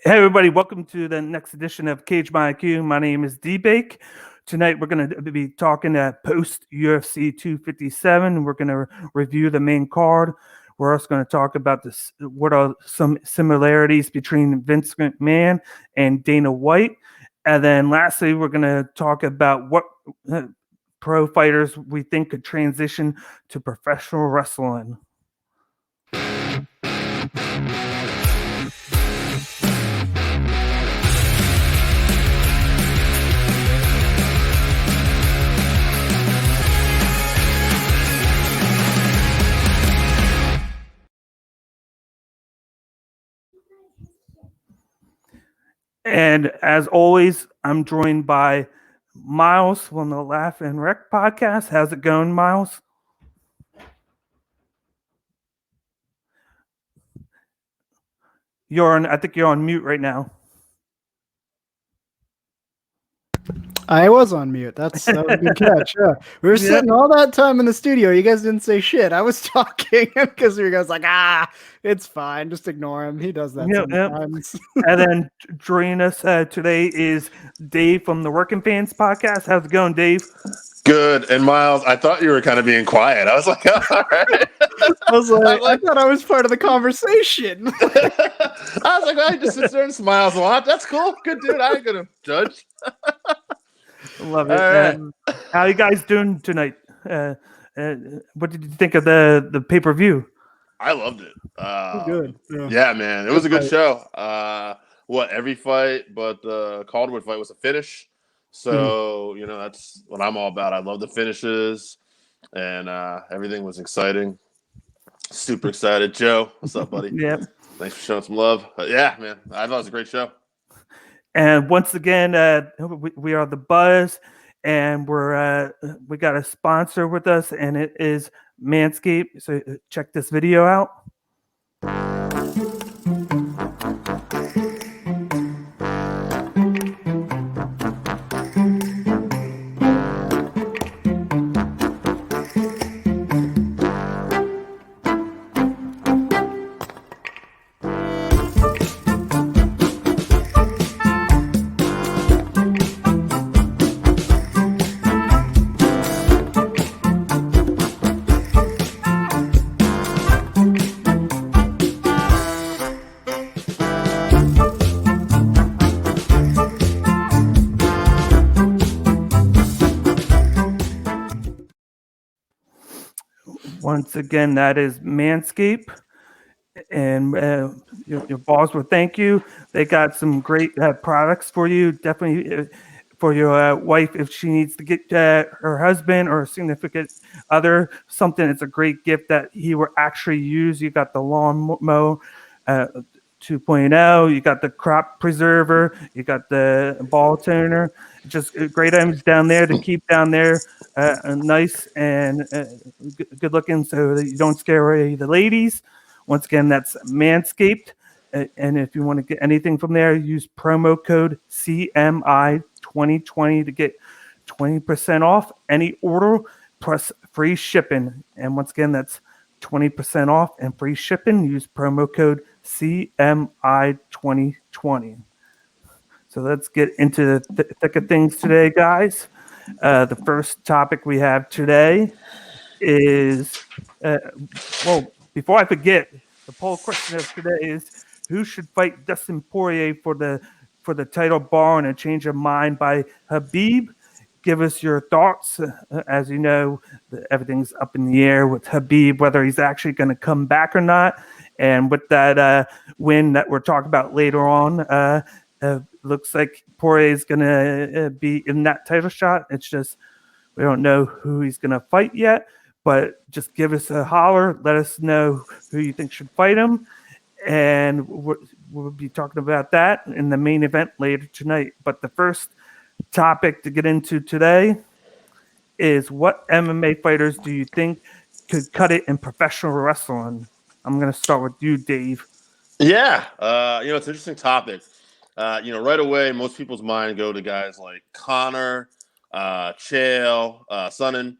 Hey everybody, welcome to the next edition of Cage My IQ. My name is D-Bake. Tonight we're going to be talking post UFC 257. We're going to review the main card. We're also going to talk about what are some similarities between Vince McMahon and Dana White. And then lastly, we're going to talk about what pro fighters we think could transition to professional wrestling. And as always, I'm joined by Miles from the Laugh and Wreck podcast. How's it going, Miles? I think you're on mute right now. I was on mute. That was a good catch. Yeah. We were sitting all that time in the studio. You guys didn't say shit. I was talking because you guys like, it's fine. Just ignore him. He does that sometimes. And then joining us today is Dave from the Working Fans podcast. How's it going, Dave? Good. And Miles, I thought you were kind of being quiet. I was like, all right. I thought I was part of the conversation. I was like, I just sit there and smiles a lot. That's cool. Good dude. I ain't gonna judge. Love it. Right. How you guys doing tonight? What did you think of the pay-per-view? I loved it. Good. Yeah, man. It was a good show. Every fight but the Calderwood fight was a finish. So, that's what I'm all about. I love the finishes, and everything was exciting. Super excited. Joe, what's up, buddy? Yeah. Thanks for showing some love. Yeah, man. I thought it was a great show. And once again, we are the Buzz, and we got a sponsor with us, and it is Manscaped. So check this video out. Once again, that is Manscaped, and your boss will thank you. They got some great products for you. Definitely for your wife if she needs to get her husband or significant other something. It's a great gift that he will actually use. You got the lawn mower 2.0. You got the crop preserver. You got the ball toner. Just great items down there to keep down there nice and good looking so that you don't scare away the ladies. Once again, that's Manscaped. And if you want to get anything from there, use promo code CMI2020 to get 20% off any order plus free shipping. And once again, that's 20% off and free shipping. Use promo code CMI2020. So let's get into the thick of things today, guys. The first topic we have today is, before I forget, the poll question of today is, who should fight Dustin Poirier for the title, barring a change of mind by Khabib? Give us your thoughts. As you know, everything's up in the air with Khabib, whether he's actually going to come back or not. And with that win that we're talking about later on, looks like Poirier is going to be in that title shot. It's just we don't know who he's going to fight yet. But just give us a holler. Let us know who you think should fight him. And we'll be talking about that in the main event later tonight. But the first topic to get into today is, what MMA fighters do you think could cut it in professional wrestling? I'm going to start with you, Dave. Yeah. It's an interesting topic. Right away, most people's mind go to guys like Connor, Chael, Sonnen.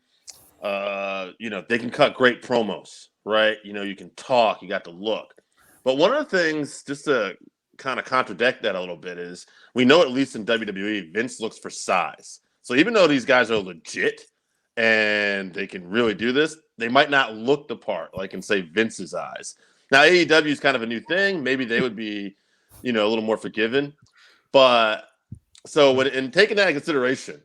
They can cut great promos, right? You can talk, you got the look. But one of the things, just to kind of contradict that a little bit is we know at least in WWE, Vince looks for size. So even though these guys are legit and they can really do this, they might not look the part, like in, say, Vince's eyes. Now, AEW is kind of a new thing. Maybe they would be, a little more forgiving. But so in taking that into consideration,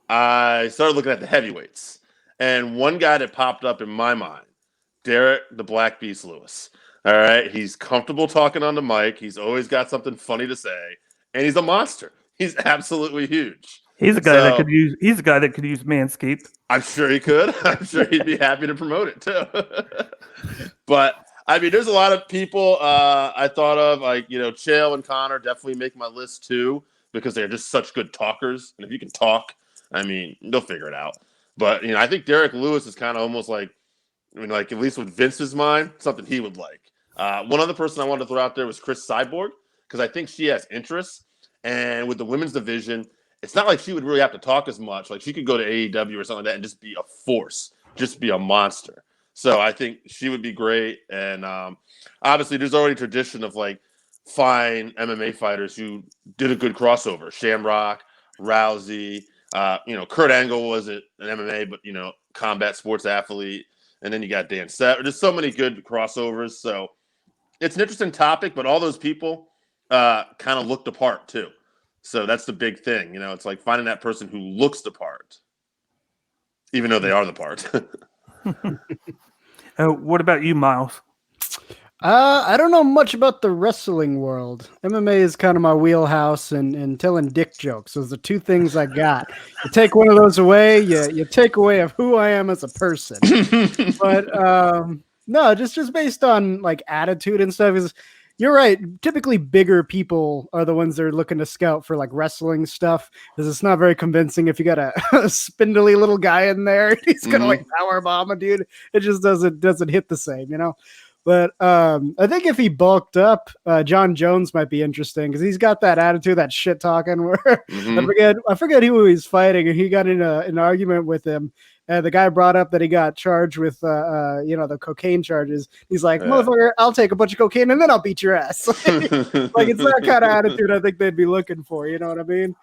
I started looking at the heavyweights. And one guy that popped up in my mind, Derek the Black Beast Lewis. All right. He's comfortable talking on the mic. He's always got something funny to say. And he's a monster. He's absolutely huge. He's a guy that could use Manscaped. I'm sure he could. I'm sure he'd be happy to promote it too. But I mean, there's a lot of people I thought of, like, Chael and Connor definitely make my list too, because they're just such good talkers. And if you can talk, I mean, they'll figure it out. But, I think Derek Lewis is kind of almost like, at least with Vince's mind, something he would like. One other person I wanted to throw out there was Chris Cyborg, because I think she has interests. And with the women's division, it's not like she would really have to talk as much. Like, she could go to AEW or something like that and just be a force, just be a monster. So I think she would be great. And obviously, there's already tradition of, like, fine MMA fighters who did a good crossover. Shamrock, Rousey, Kurt Angle wasn't an MMA, but, combat sports athlete. And then you got Dan Severn. There's so many good crossovers. So it's an interesting topic, but all those people kind of looked the part too. So that's the big thing. It's like finding that person who looks the part, even though they are the part. What about you, Miles? I don't know much about the wrestling world. MMA is kind of my wheelhouse, and telling dick jokes. Those are the two things I got. You take one of those away, you take away of who I am as a person. But no, just based on like attitude and stuff. Is you're right. Typically, bigger people are the ones that are looking to scout for like wrestling stuff, because it's not very convincing if you got a spindly little guy in there. He's gonna like power bomb a dude. It just doesn't hit the same, But I think if he bulked up, John Jones might be interesting, because he's got that attitude, that shit talking. Where I forget who he's fighting, and he got in an argument with him. And the guy brought up that he got charged with, the cocaine charges. He's like, motherfucker, I'll take a bunch of cocaine and then I'll beat your ass. Like it's that kind of attitude I think they'd be looking for. You know what I mean?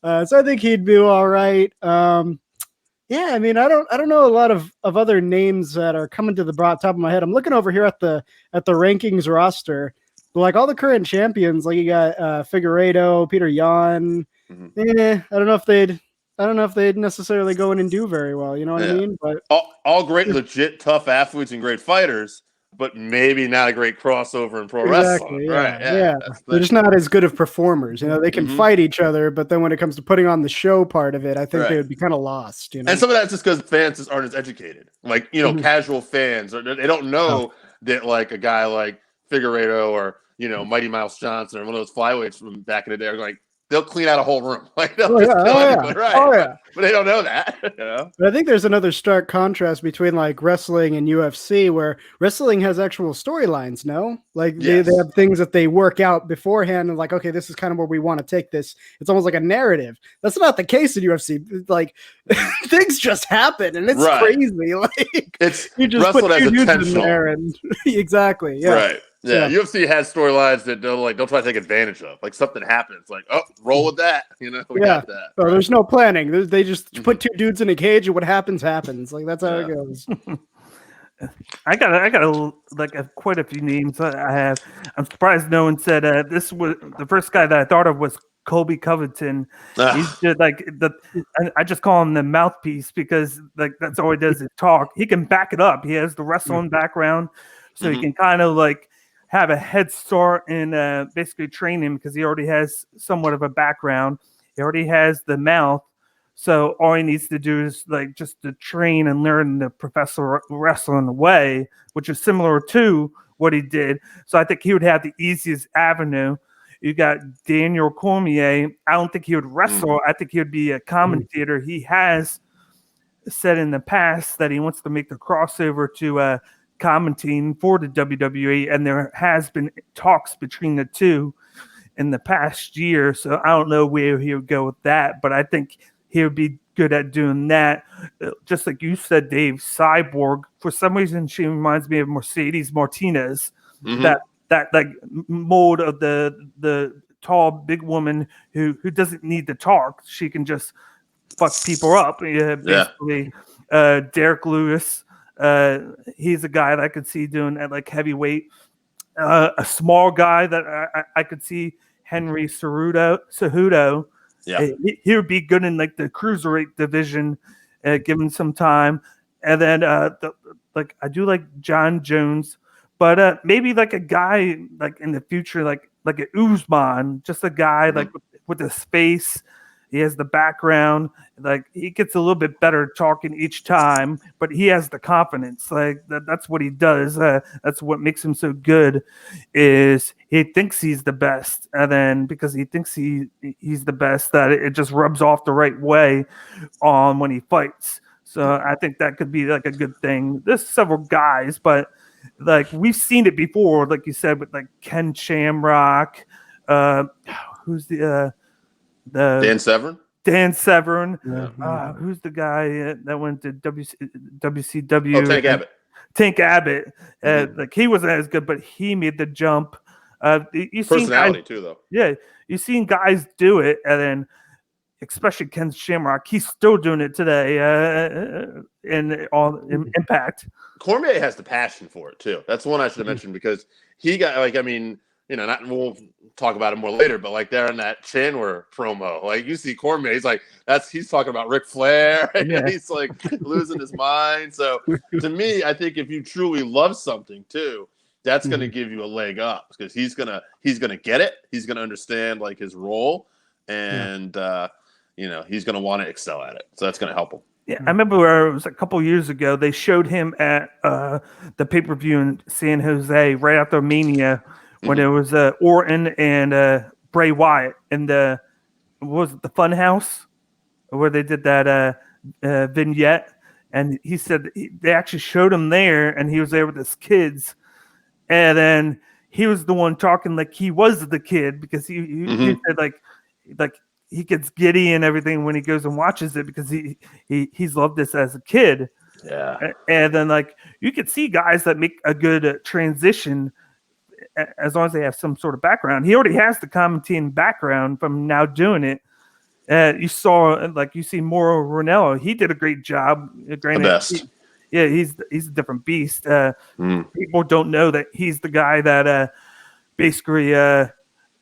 So I think he'd do all right. Yeah, I mean, I don't know a lot of other names that are coming to the top of my head. I'm looking over here at the rankings roster, but like all the current champions, like you got Figueiredo, Peter Yan. I don't know if they'd necessarily go in and do very well. You know what I mean? But all great, legit, tough athletes and great fighters, but maybe not a great crossover in pro wrestling. Yeah, right? Yeah. They're just not as good of performers. They can fight each other, but then when it comes to putting on the show part of it, I think they would be kind of lost. And some of that's just because fans just aren't as educated. Like casual fans, or they don't know that like a guy like Figueiredo or Mighty Mouse Johnson or one of those flyweights from back in the day are like, they'll clean out a whole room. Like they'll just kill everyone, right? But they don't know that. But I think there's another stark contrast between like wrestling and UFC, where wrestling has actual storylines. No, like they have things that they work out beforehand, and like, okay, this is kind of where we want to take this. It's almost like a narrative. That's not the case in UFC. Like things just happen, and it's crazy. Like it's you just put two dudes in there, and exactly, right. Yeah, UFC has storylines that they'll try to take advantage of. Like something happens, like roll with that. We got that. So there's no planning. They just put two dudes in a cage, and what happens. Like that's how it goes. I got quite a few names I have. I'm surprised no one said this was the first guy that I thought of was Colby Covington. He's just like I just call him the mouthpiece, because like that's all he does is talk. He can back it up. He has the wrestling background, so he can kind of like have a head start in basically training, because he already has somewhat of a background. He already has the mouth. So all he needs to do is like just to train and learn the professional wrestling way, which is similar to what he did. So I think he would have the easiest avenue. You got Daniel Cormier. I don't think he would wrestle. I think he would be a commentator. He has said in the past that he wants to make the crossover to commenting for the WWE, and there has been talks between the two in the past year. So I don't know where he would go with that, but I think he would be good at doing that. Just like you said, Dave, Cyborg, for some reason she reminds me of Mercedes Martinez. That that like mold of the tall big woman who doesn't need to talk. She can just fuck people up. Basically, Derek Lewis. He's a guy that I could see doing at like heavyweight. A small guy that I could see, Henry Cejudo. Yeah. He would be good in like the cruiserweight division, given some time. And then like I do like John Jones, but maybe like a guy like in the future, like an Usman, just a guy like with the space. He has the background, like he gets a little bit better talking each time, but he has the confidence. Like that's what he does. That's what makes him so good. Is he thinks he's the best, and then because he thinks he's the best, that it just rubs off the right way on when he fights. So I think that could be like a good thing. There's several guys, but like we've seen it before, like you said, with like Ken Shamrock. Who's the Dan Severn. Dan Severn. Yeah. Who's the guy that went to WCW? Oh, Tank Abbott. Tank Abbott. Like he wasn't as good, but he made the jump. You Personality too, though. Yeah, you've seen guys do it, and then especially Ken Shamrock, he's still doing it today. In Impact. Cormier has the passion for it too. That's one I should have mentioned because he got like, I mean, you know, we'll talk about it more later, but like there in that Chandler promo, like you see Cormier, he's talking about Ric Flair, and he's like losing his mind. So to me, I think if you truly love something too, that's going to give you a leg up because he's gonna get it. He's gonna understand like his role, and you know, he's gonna want to excel at it. So that's gonna help him. Yeah, I remember where it was a couple years ago. They showed him at the pay-per-view in San Jose right after Mania. When it was Orton and Bray Wyatt in the Fun House where they did that vignette, and he said they actually showed him there, and he was there with his kids, and then he was the one talking like he was the kid because he said like he gets giddy and everything when he goes and watches it because he's loved this as a kid. Yeah, and then like you could see guys that make a good transition. As long as they have some sort of background. He already has the commentating background from now doing it. You see Mauro Ranallo. He did a great job. Granted, the best. He's a different beast. People don't know that he's the guy that basically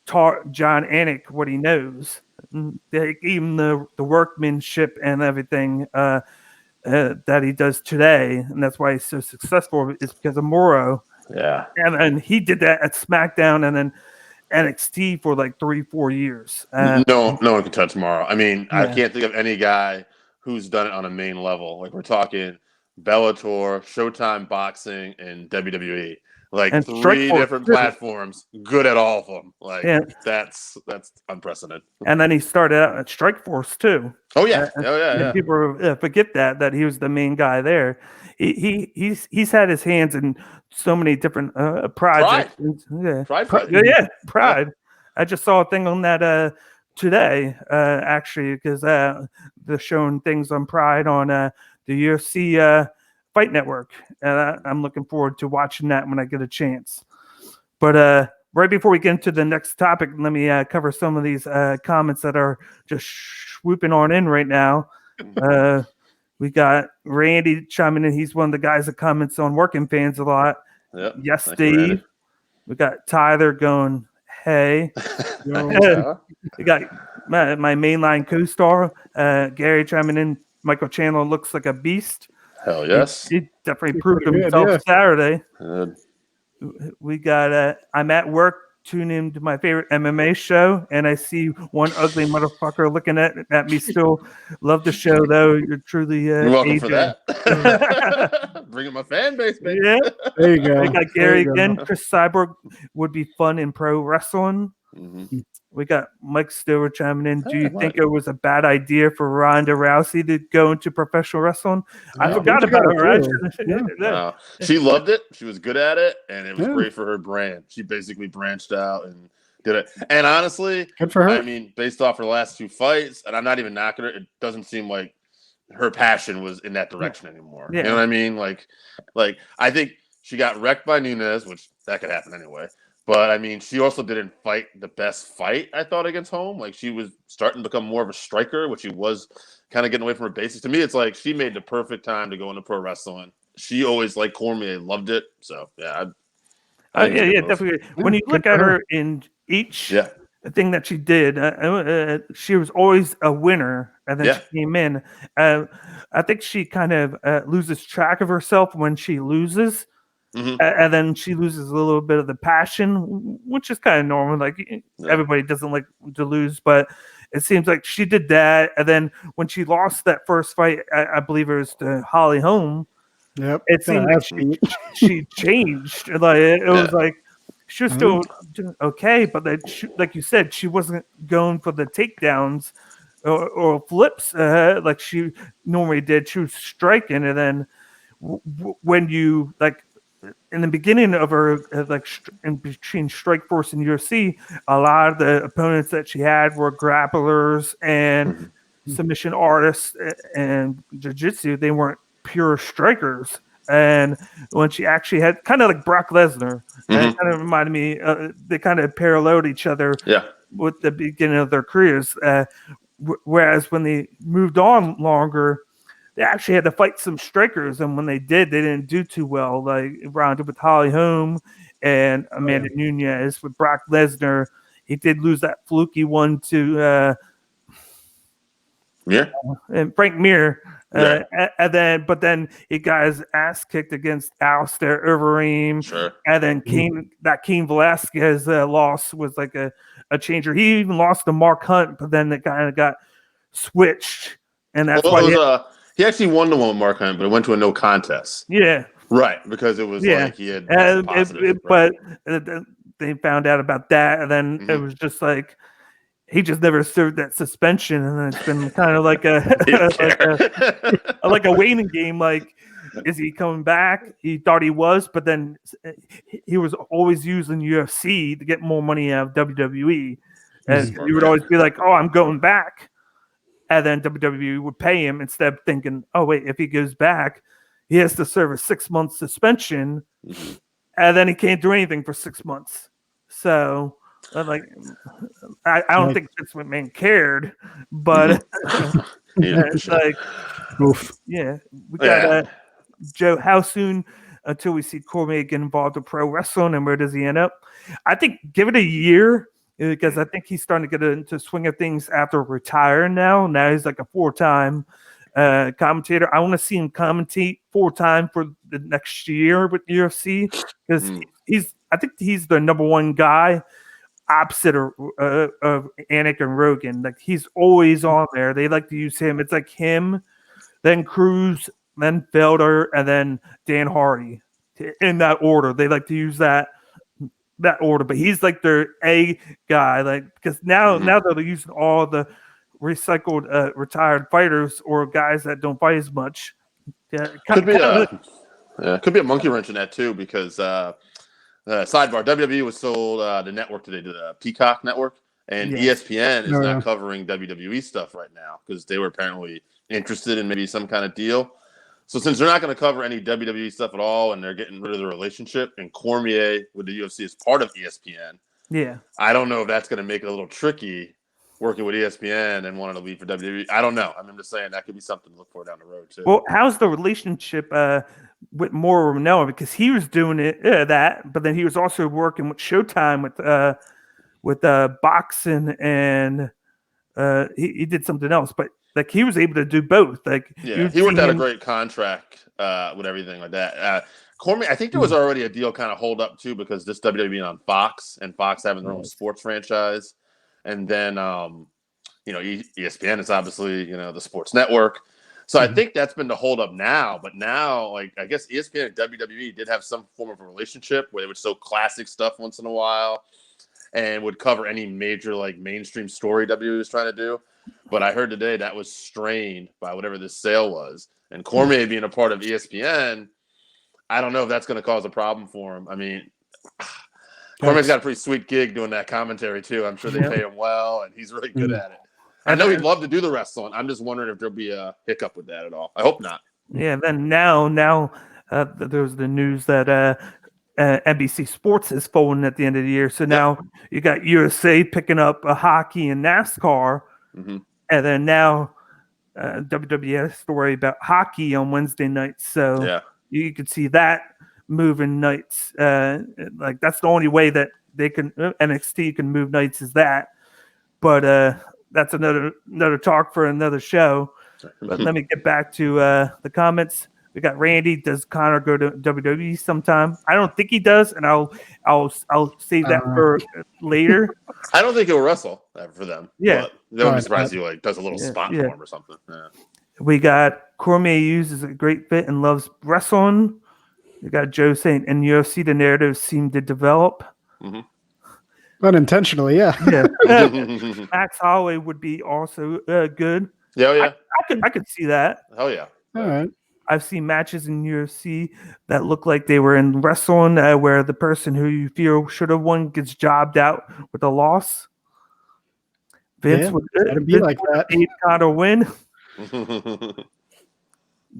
taught John Anik what he knows. Even the workmanship and everything that he does today, and that's why he's so successful, is because of Mauro. Yeah, and he did that at SmackDown and then NXT for like 3-4 years. No one can touch Mauro. I mean, I can't think of any guy who's done it on a main level. Like we're talking Bellator, Showtime Boxing, and WWE. Like and 3 different platforms, good at all of them. Like that's unprecedented. And then he started out at Strikeforce too. Oh yeah, People forget that he was the main guy there. He's had his hands in so many different projects. Pride. I just saw a thing on that today, actually, because they're showing things on Pride on the UFC Fight Network, and I'm looking forward to watching that when I get a chance. But right before we get into the next topic, let me cover some of these comments that are just swooping on in right now. We got Randy chiming in. He's one of the guys that comments on Working Fans a lot. Yep. Yes, Steve. We got Tyler going, hey. We got my mainline co-star, Gary chiming in. Michael Chandler looks like a beast. Hell yes. He definitely proved himself Saturday. Good. We got I'm at work tuning into my favorite MMA show, and I see one ugly motherfucker looking at me still. Love the show, though. You're truly You're welcome AJ. for that. Bringing my fan base, baby. Yeah. There you go. We got Gary again. Chris Cyborg would be fun in pro wrestling. Mm-hmm. We got Mike Stewart chiming in. Do you think it was a bad idea for Ronda Rousey to go into professional wrestling? I forgot about her. She loved it. She was good at it, and it was great for her brand. She basically branched out and did it. And honestly, good for her. I mean, based off her last 2 fights, and I'm not even knocking her, it doesn't seem like her passion was in that direction anymore. Yeah. You know what I mean? Like I think she got wrecked by Nunes, which that could happen anyway. But I mean, she also didn't fight the best fight, I thought, against Holm. Like, she was starting to become more of a striker, which she was kind of getting away from her basics. To me, it's like she made the perfect time to go into pro wrestling. She always liked Cormier, loved it. So yeah, I think it's a good move. definitely. When you look at her in each thing that she did, she was always a winner, and then she came in. I think she kind of loses track of herself when she loses. And then she loses a little bit of the passion, which is kind of normal. Like, everybody doesn't like to lose, but it seems like she did that. And then when she lost that first fight, I believe it was to Holly Holm. Yep. It seemed like she changed. Like, it was like she was still okay, but like you said, she wasn't going for the takedowns or flips like she normally did. She was striking, and then when you like. In the beginning of her, in between Strikeforce and UFC, a lot of the opponents that she had were grapplers and submission artists and jiu-jitsu. They weren't pure strikers. And when she actually had kind of like Brock Lesnar, it kind of reminded me, they kind of paralleled each other with the beginning of their careers. Whereas when they moved on longer, they actually had to fight some strikers, and when they did, they didn't do too well. Like, rounded with Holly Holm and Amanda Nunes. With Brock Lesnar, he did lose that fluky one to and Frank Mir. And then he got his ass kicked against Alistair Overeem. And then Cain Velasquez loss was like a changer. He even lost to Mark Hunt, but then it kind of got switched, and that's why he actually won the one with Mark Hunt, but it went to a no contest. Yeah. Right, because it was like he had positive. But they found out about that, and then it was just like he just never served that suspension, and then it's been kind of like like a waiting game. Like, is he coming back? He thought he was, but then he was always using UFC to get more money out of WWE, and he would always be like, "Oh, I'm going back." And then WWE would pay him instead of thinking, oh, wait, if he goes back, he has to serve a 6-month suspension, and then he can't do anything for 6 months. So, like, I don't think Vince McMahon cared, but it's like, we got Joe, how soon until we see Cormier get involved in pro wrestling, and where does he end up? I think give it a year. Because I think he's starting to get into swing of things after retiring now. Now he's like a 4-time commentator. I want to see him commentate 4-time for the next year with UFC, because I think he's the number one guy opposite of Anik and Rogan. Like, he's always on there. They like to use him. It's like him, then Cruz, then Felder, and then Dan Hardy in that order. They like to use that order, but he's like their A guy, like, because now they're using all the recycled retired fighters or guys that don't fight as much. Could be a monkey wrench in that too, because sidebar, WWE was sold the network today to the Peacock network, and ESPN is not covering WWE stuff right now because they were apparently interested in maybe some kind of deal. So since they're not going to cover any WWE stuff at all, and they're getting rid of the relationship, and Cormier with the UFC is part of ESPN, I don't know if that's going to make it a little tricky working with ESPN and wanting to leave for WWE. I don't know. I'm just saying that could be something to look for down the road too. Well, how's the relationship with Mauro Ranallo? Because he was doing that, but then he was also working with Showtime with boxing, and he did something else, but. Like, he was able to do both. Like, he worked out a great contract with everything like that. Cormier, I think there was already a deal kind of hold up too, because this WWE on Fox, and Fox having their own sports franchise, and then ESPN is obviously the sports network. So I think that's been the hold up now. But now, like, I guess ESPN and WWE did have some form of a relationship where they would show classic stuff once in a while, and would cover any major like mainstream story WWE was trying to do. But I heard today that was strained by whatever this sale was. And Cormier being a part of ESPN, I don't know if that's going to cause a problem for him. I mean, Cormier's got a pretty sweet gig doing that commentary too. I'm sure they pay him well, and he's really good at it. I know he'd love to do the wrestling. I'm just wondering if there'll be a hiccup with that at all. I hope not. Yeah, then now there's the news that NBC Sports is folding at the end of the year. So now you got USA picking up a hockey and NASCAR, and then now WWE has to worry about hockey on Wednesday nights. So you could see that moving nights. Like that's the only way that they can NXT can move nights is that. But that's another talk for another show. But let me get back to the comments. We got Randy. Does Connor go to WWE sometime? I don't think he does, and I'll save that for later. I don't think he'll wrestle for them. Yeah, but they won't be surprised if he like does a little spot for him or something. Yeah. We got Cormier uses a great fit and loves wrestling. We got Joe saying in UFC the narratives seem to develop. Unintentionally, yeah. Max Holloway would be also good. Yeah. I could see that. Hell yeah. All right. I've seen matches in UFC that look like they were in wrestling where the person who you feel should have won gets jobbed out with a loss. Vince would be like that. Connor win.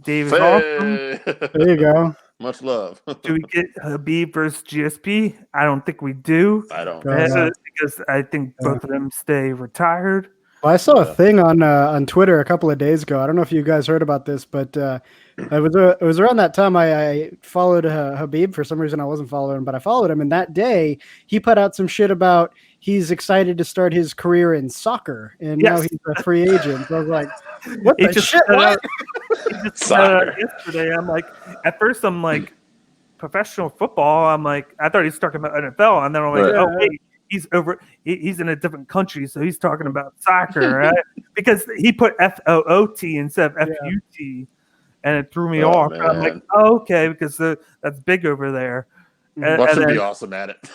David Hoffman. There you go. Much love. Do we get Khabib versus GSP? I don't think we do. I don't. Because I think both of them stay retired. Well, I saw a thing on Twitter a couple of days ago. I don't know if you guys heard about this, but it was around that time I followed Khabib. For some reason, I wasn't following him, but I followed him. And that day, he put out some shit about he's excited to start his career in soccer, and now he's a free agent. So I was like, "What the shit?" What? Yesterday, I'm like, at first, I'm like, professional football. I'm like, I thought he was talking about NFL, and then I'm like, oh wait. He's in a different country, so he's talking about soccer, right? Because he put FOOT instead of FUT, and it threw me off. Man. I'm like, oh, okay, because that's big over there. Watch him be awesome at it.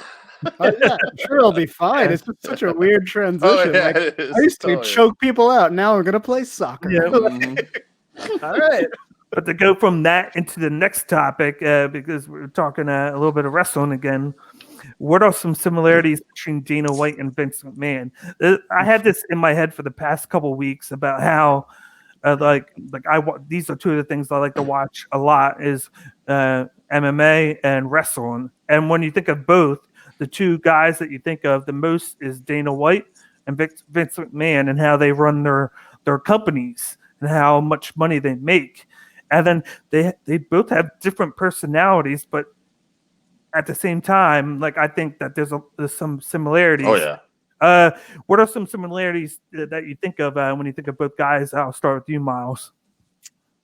I'm sure it'll be fine. It's just such a weird transition. I used to choke people out. Now we're gonna play soccer. All right. But to go from that into the next topic, because we're talking a little bit of wrestling again. What are some similarities between Dana White and Vince McMahon? I had this in my head for the past couple of weeks about how, these are two of the things I like to watch a lot is MMA and wrestling. And when you think of both, the two guys that you think of the most is Dana White and Vince McMahon and how they run their companies and how much money they make. And then they both have different personalities, but at the same time, like I think that there's some similarities. Oh yeah. What are some similarities that you think of when you think of both guys? I'll start with you, Miles.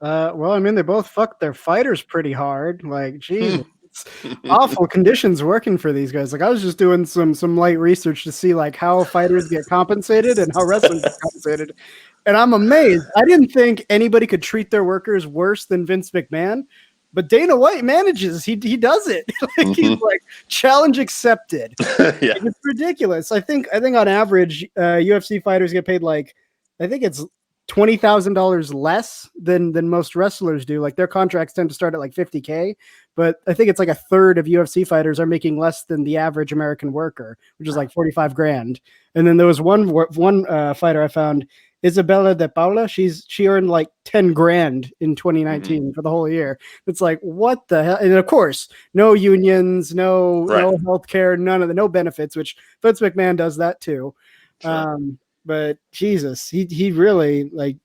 Well, I mean, they both fucked their fighters pretty hard. Like, geez, it's awful conditions working for these guys. Like, I was just doing some light research to see like how fighters get compensated and how wrestlers get compensated, and I'm amazed. I didn't think anybody could treat their workers worse than Vince McMahon. But Dana White manages. He does it. Like he's like challenge accepted. Like, it's ridiculous. I think on average, UFC fighters get paid like I think it's $20,000 less than most wrestlers do. Like their contracts tend to start at like $50K, but I think it's like a third of UFC fighters are making less than the average American worker, which is like 45 grand. And then there was one fighter I found. Isabella de Paula, she earned like 10 grand in 2019 for the whole year. It's like, what the hell? And of course, no unions, no healthcare, no benefits, which Vince McMahon does that too. Sure. But Jesus, he really like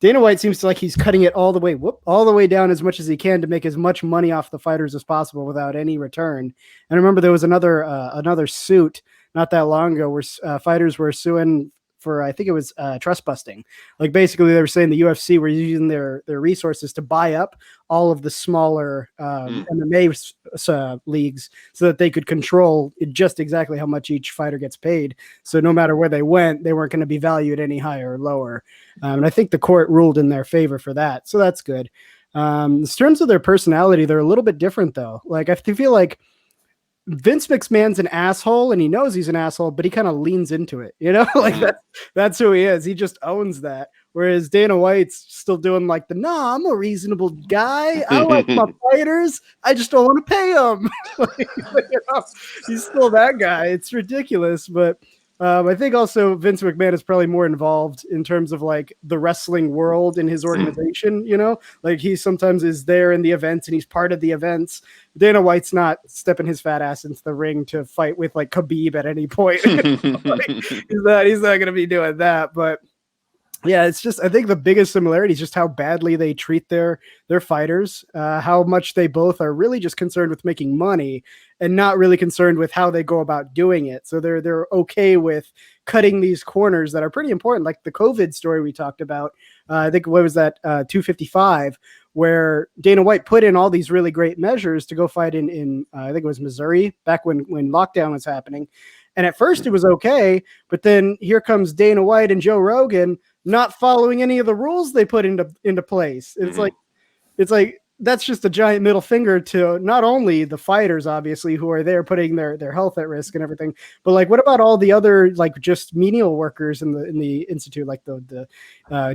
Dana White seems to like he's cutting it all the way down as much as he can to make as much money off the fighters as possible without any return. And I remember there was another suit not that long ago where fighters were suing for I think it was trust busting. Like basically they were saying the UFC were using their resources to buy up all of the smaller MMA leagues so that they could control just exactly how much each fighter gets paid. So no matter where they went, they weren't going to be valued any higher or lower. And I think the court ruled in their favor for that. So that's good. In terms of their personality, they're a little bit different though. Like I feel like Vince McMahon's an asshole and he knows he's an asshole, but he kind of leans into it, you know, like that's who he is. He just owns that. Whereas Dana White's still doing like I'm a reasonable guy. I like my fighters. I just don't want to pay them. He's still that guy. It's ridiculous. But I think also Vince McMahon is probably more involved in terms of like the wrestling world in his organization, you know, like he sometimes is there in the events and he's part of the events. Dana White's not stepping his fat ass into the ring to fight with like Khabib at any point. Like, he's not going to be doing that, but yeah, it's just I think the biggest similarity is just how badly they treat their fighters, how much they both are really just concerned with making money and not really concerned with how they go about doing it. So they're okay with cutting these corners that are pretty important, like the COVID story we talked about. I think what was that 255, where Dana White put in all these really great measures to go fight in I think it was Missouri back when lockdown was happening. And at first it was okay, but then here comes Dana White and Joe Rogan not following any of the rules they put into place. It's like that's just a giant middle finger to not only the fighters, obviously, who are there putting their health at risk and everything, but like what about all the other like just menial workers in the institute, like the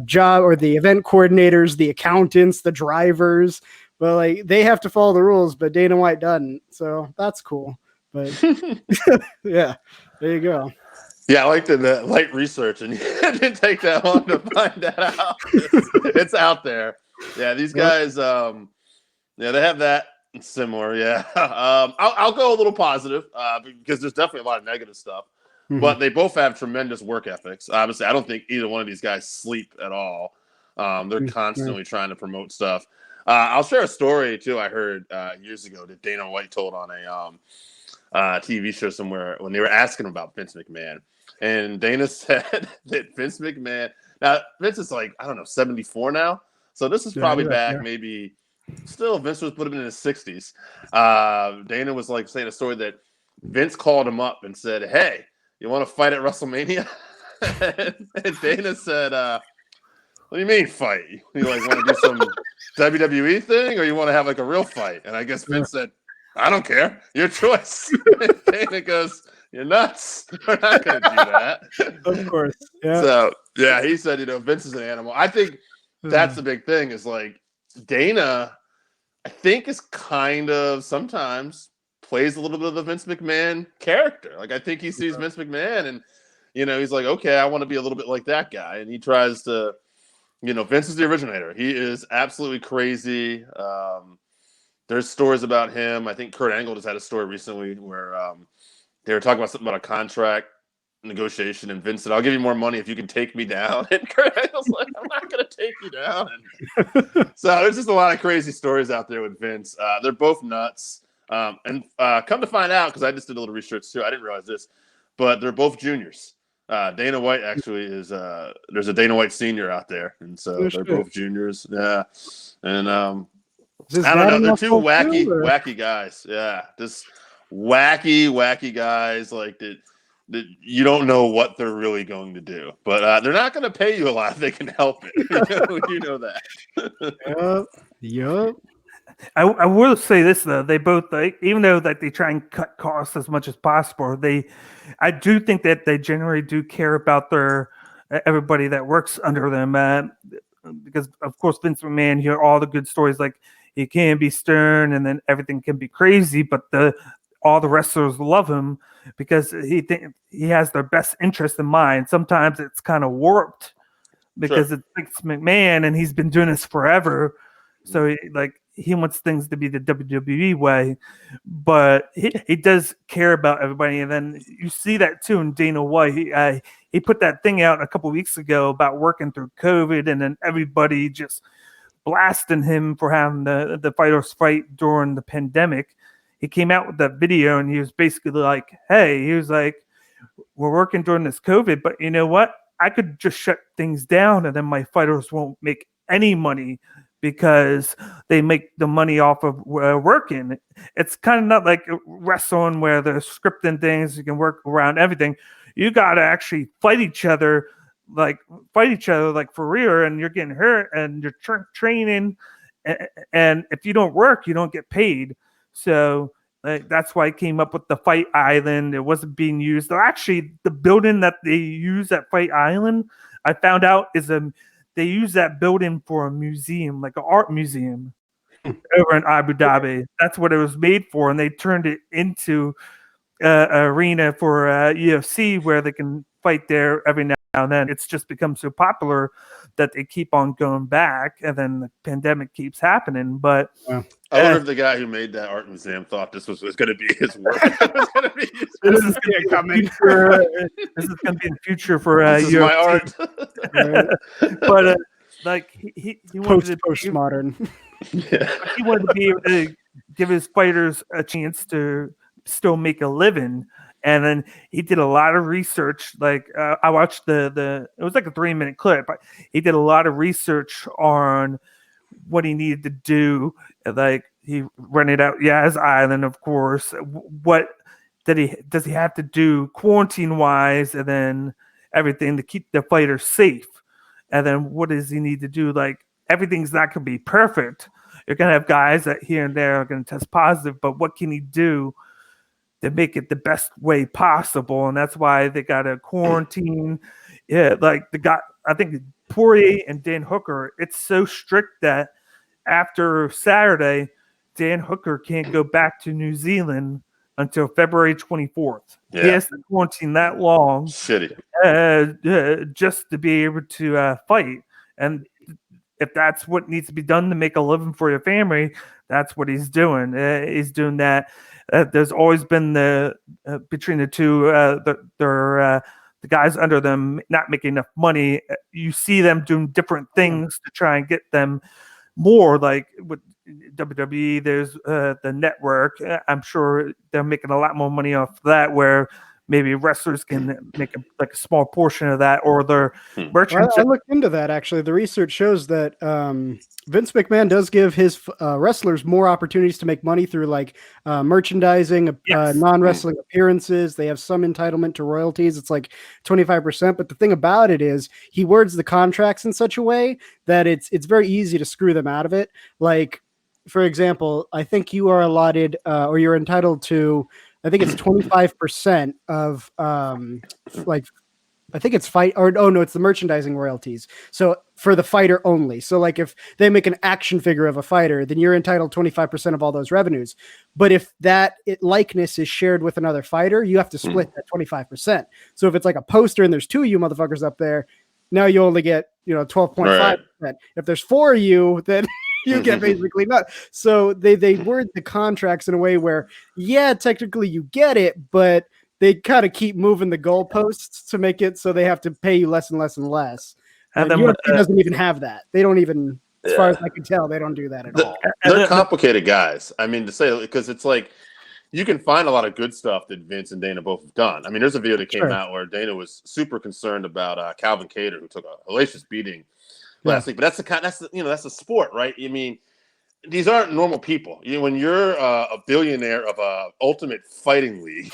job or the event coordinators, the accountants, the drivers. But like they have to follow the rules, but Dana White doesn't. So that's cool. But yeah, there you go. Yeah, I liked the light research, and it didn't take that long to find that out. It's out there. Yeah, these guys, yeah, they have that similar. Yeah, I'll go a little positive because there's definitely a lot of negative stuff, but they both have tremendous work ethics. Obviously, I don't think either one of these guys sleep at all. They're constantly trying to promote stuff. I'll share a story too. I heard years ago that Dana White told on a TV show somewhere when they were asking about Vince McMahon. And Dana said that Vince McMahon, now Vince is like, I don't know, 74 now. So this is probably back maybe, still Vince was put him in his 60s. Dana was like saying a story that Vince called him up and said, hey, you want to fight at WrestleMania? And Dana said, what do you mean fight? You like want to do some WWE thing or you want to have like a real fight? And I guess Vince said, I don't care. Your choice. And Dana goes, you're nuts. We're not going to do that. Of course. Yeah. So, yeah, he said, Vince is an animal. I think that's the big thing is like Dana, I think is kind of sometimes plays a little bit of the Vince McMahon character. Like I think he sees Vince McMahon and, he's like, okay, I want to be a little bit like that guy. And he tries to, Vince is the originator. He is absolutely crazy. There's stories about him. I think Kurt Angle just had a story recently where they were talking about something about a contract negotiation, and Vince said, I'll give you more money if you can take me down. And Kurt Angle's like, I'm not going to take you down. So there's just a lot of crazy stories out there with Vince. They're both nuts. And come to find out, because I just did a little research too, I didn't realize this, but they're both juniors. Dana White actually is there's a Dana White senior out there, and so they're both juniors. Yeah. And I don't know. They're two wacky guys. Yeah, just wacky guys like that you don't know what they're really going to do. But they're not going to pay you a lot if they can help it. You know that. Yep. I will say this though, they both even though that they try and cut costs as much as possible, I do think that they generally do care about their everybody that works under them. Because of course Vince McMahon, you hear all the good stories like he can be stern and then everything can be crazy, but all the wrestlers love him because he has their best interest in mind. Sometimes it's kind of warped because it's Vince McMahon and he's been doing this forever. So he wants things to be the WWE way, but he does care about everybody. And then you see that too in Dana White. He put that thing out a couple of weeks ago about working through COVID, and then everybody just blasting him for having the fighters fight during the pandemic. He came out with that video and he was basically like, hey, he was like, we're working during this COVID, but you know what? I could just shut things down and then my fighters won't make any money because they make the money off of working. It's kind of not like wrestling where they're scripting things. You can work around everything. You got to actually fight each other like for real, and you're getting hurt and you're training. And if you don't work, you don't get paid. So that's why I came up with the Fight Island. It wasn't being used. Though actually, the building that they use at Fight Island, I found out they use that building for a museum, like an art museum over in Abu Dhabi. That's what it was made for, and they turned it into arena for UFC where they can fight there every now and then. It's just become so popular that they keep on going back, and then the pandemic keeps happening. But I wonder if the guy who made that art museum thought this was going to be his work. This is going to be the future for this is UFC. my art. But like he wanted postmodern. He wanted to be able to give his fighters a chance to still make a living. And then he did a lot of research. Like I watched it was like a 3-minute clip. He did a lot of research on what he needed to do. Like he rented out Yaz Island, of course. What does he have to do quarantine wise, and then everything to keep the fighters safe? And then what does he need to do? Like everything's not going to be perfect. You're going to have guys that here and there are going to test positive, but what can he do to make it the best way possible? And that's why they got a quarantine. Yeah, like I think Poirier and Dan Hooker, it's so strict that after Saturday, Dan Hooker can't go back to New Zealand until February 24th. Yeah. He has to quarantine that long. Shitty. Just to be able to fight. And if that's what needs to be done to make a living for your family, that's what he's doing. He's doing that. There's always been between the two, the guys under them not making enough money. You see them doing different things to try and get them more. Like with WWE, there's the network. I'm sure they're making a lot more money off that, where maybe wrestlers can make a small portion of that, or their merchants. I looked into that, actually. The research shows that Vince McMahon does give his wrestlers more opportunities to make money through like merchandising, non-wrestling appearances. They have some entitlement to royalties. It's like 25%. But the thing about it is he words the contracts in such a way that it's very easy to screw them out of it. Like, for example, I think you are allotted or you're entitled to, I think it's 25% of I think it's it's the merchandising royalties. So for the fighter only. So like if they make an action figure of a fighter, then you're entitled 25% of all those revenues. But if that likeness is shared with another fighter, you have to split that 25%. So if it's like a poster and there's 2 of you motherfuckers up there, now you only get 12.5%. Right. If there's 4 of you, then you get basically not. So they word the contracts in a way where, yeah, technically you get it, but they kind of keep moving the goalposts to make it so they have to pay you less and less and less. And UFC doesn't even have that. They don't even, as far as I can tell, they don't do that at all. They're complicated guys. I mean, to say, because it's like you can find a lot of good stuff that Vince and Dana both have done. I mean, there's a video that came out where Dana was super concerned about Calvin Kattar, who took a hellacious beating last week. But that's a sport, right? I mean, these aren't normal people. When you're a billionaire of a Ultimate Fighting League,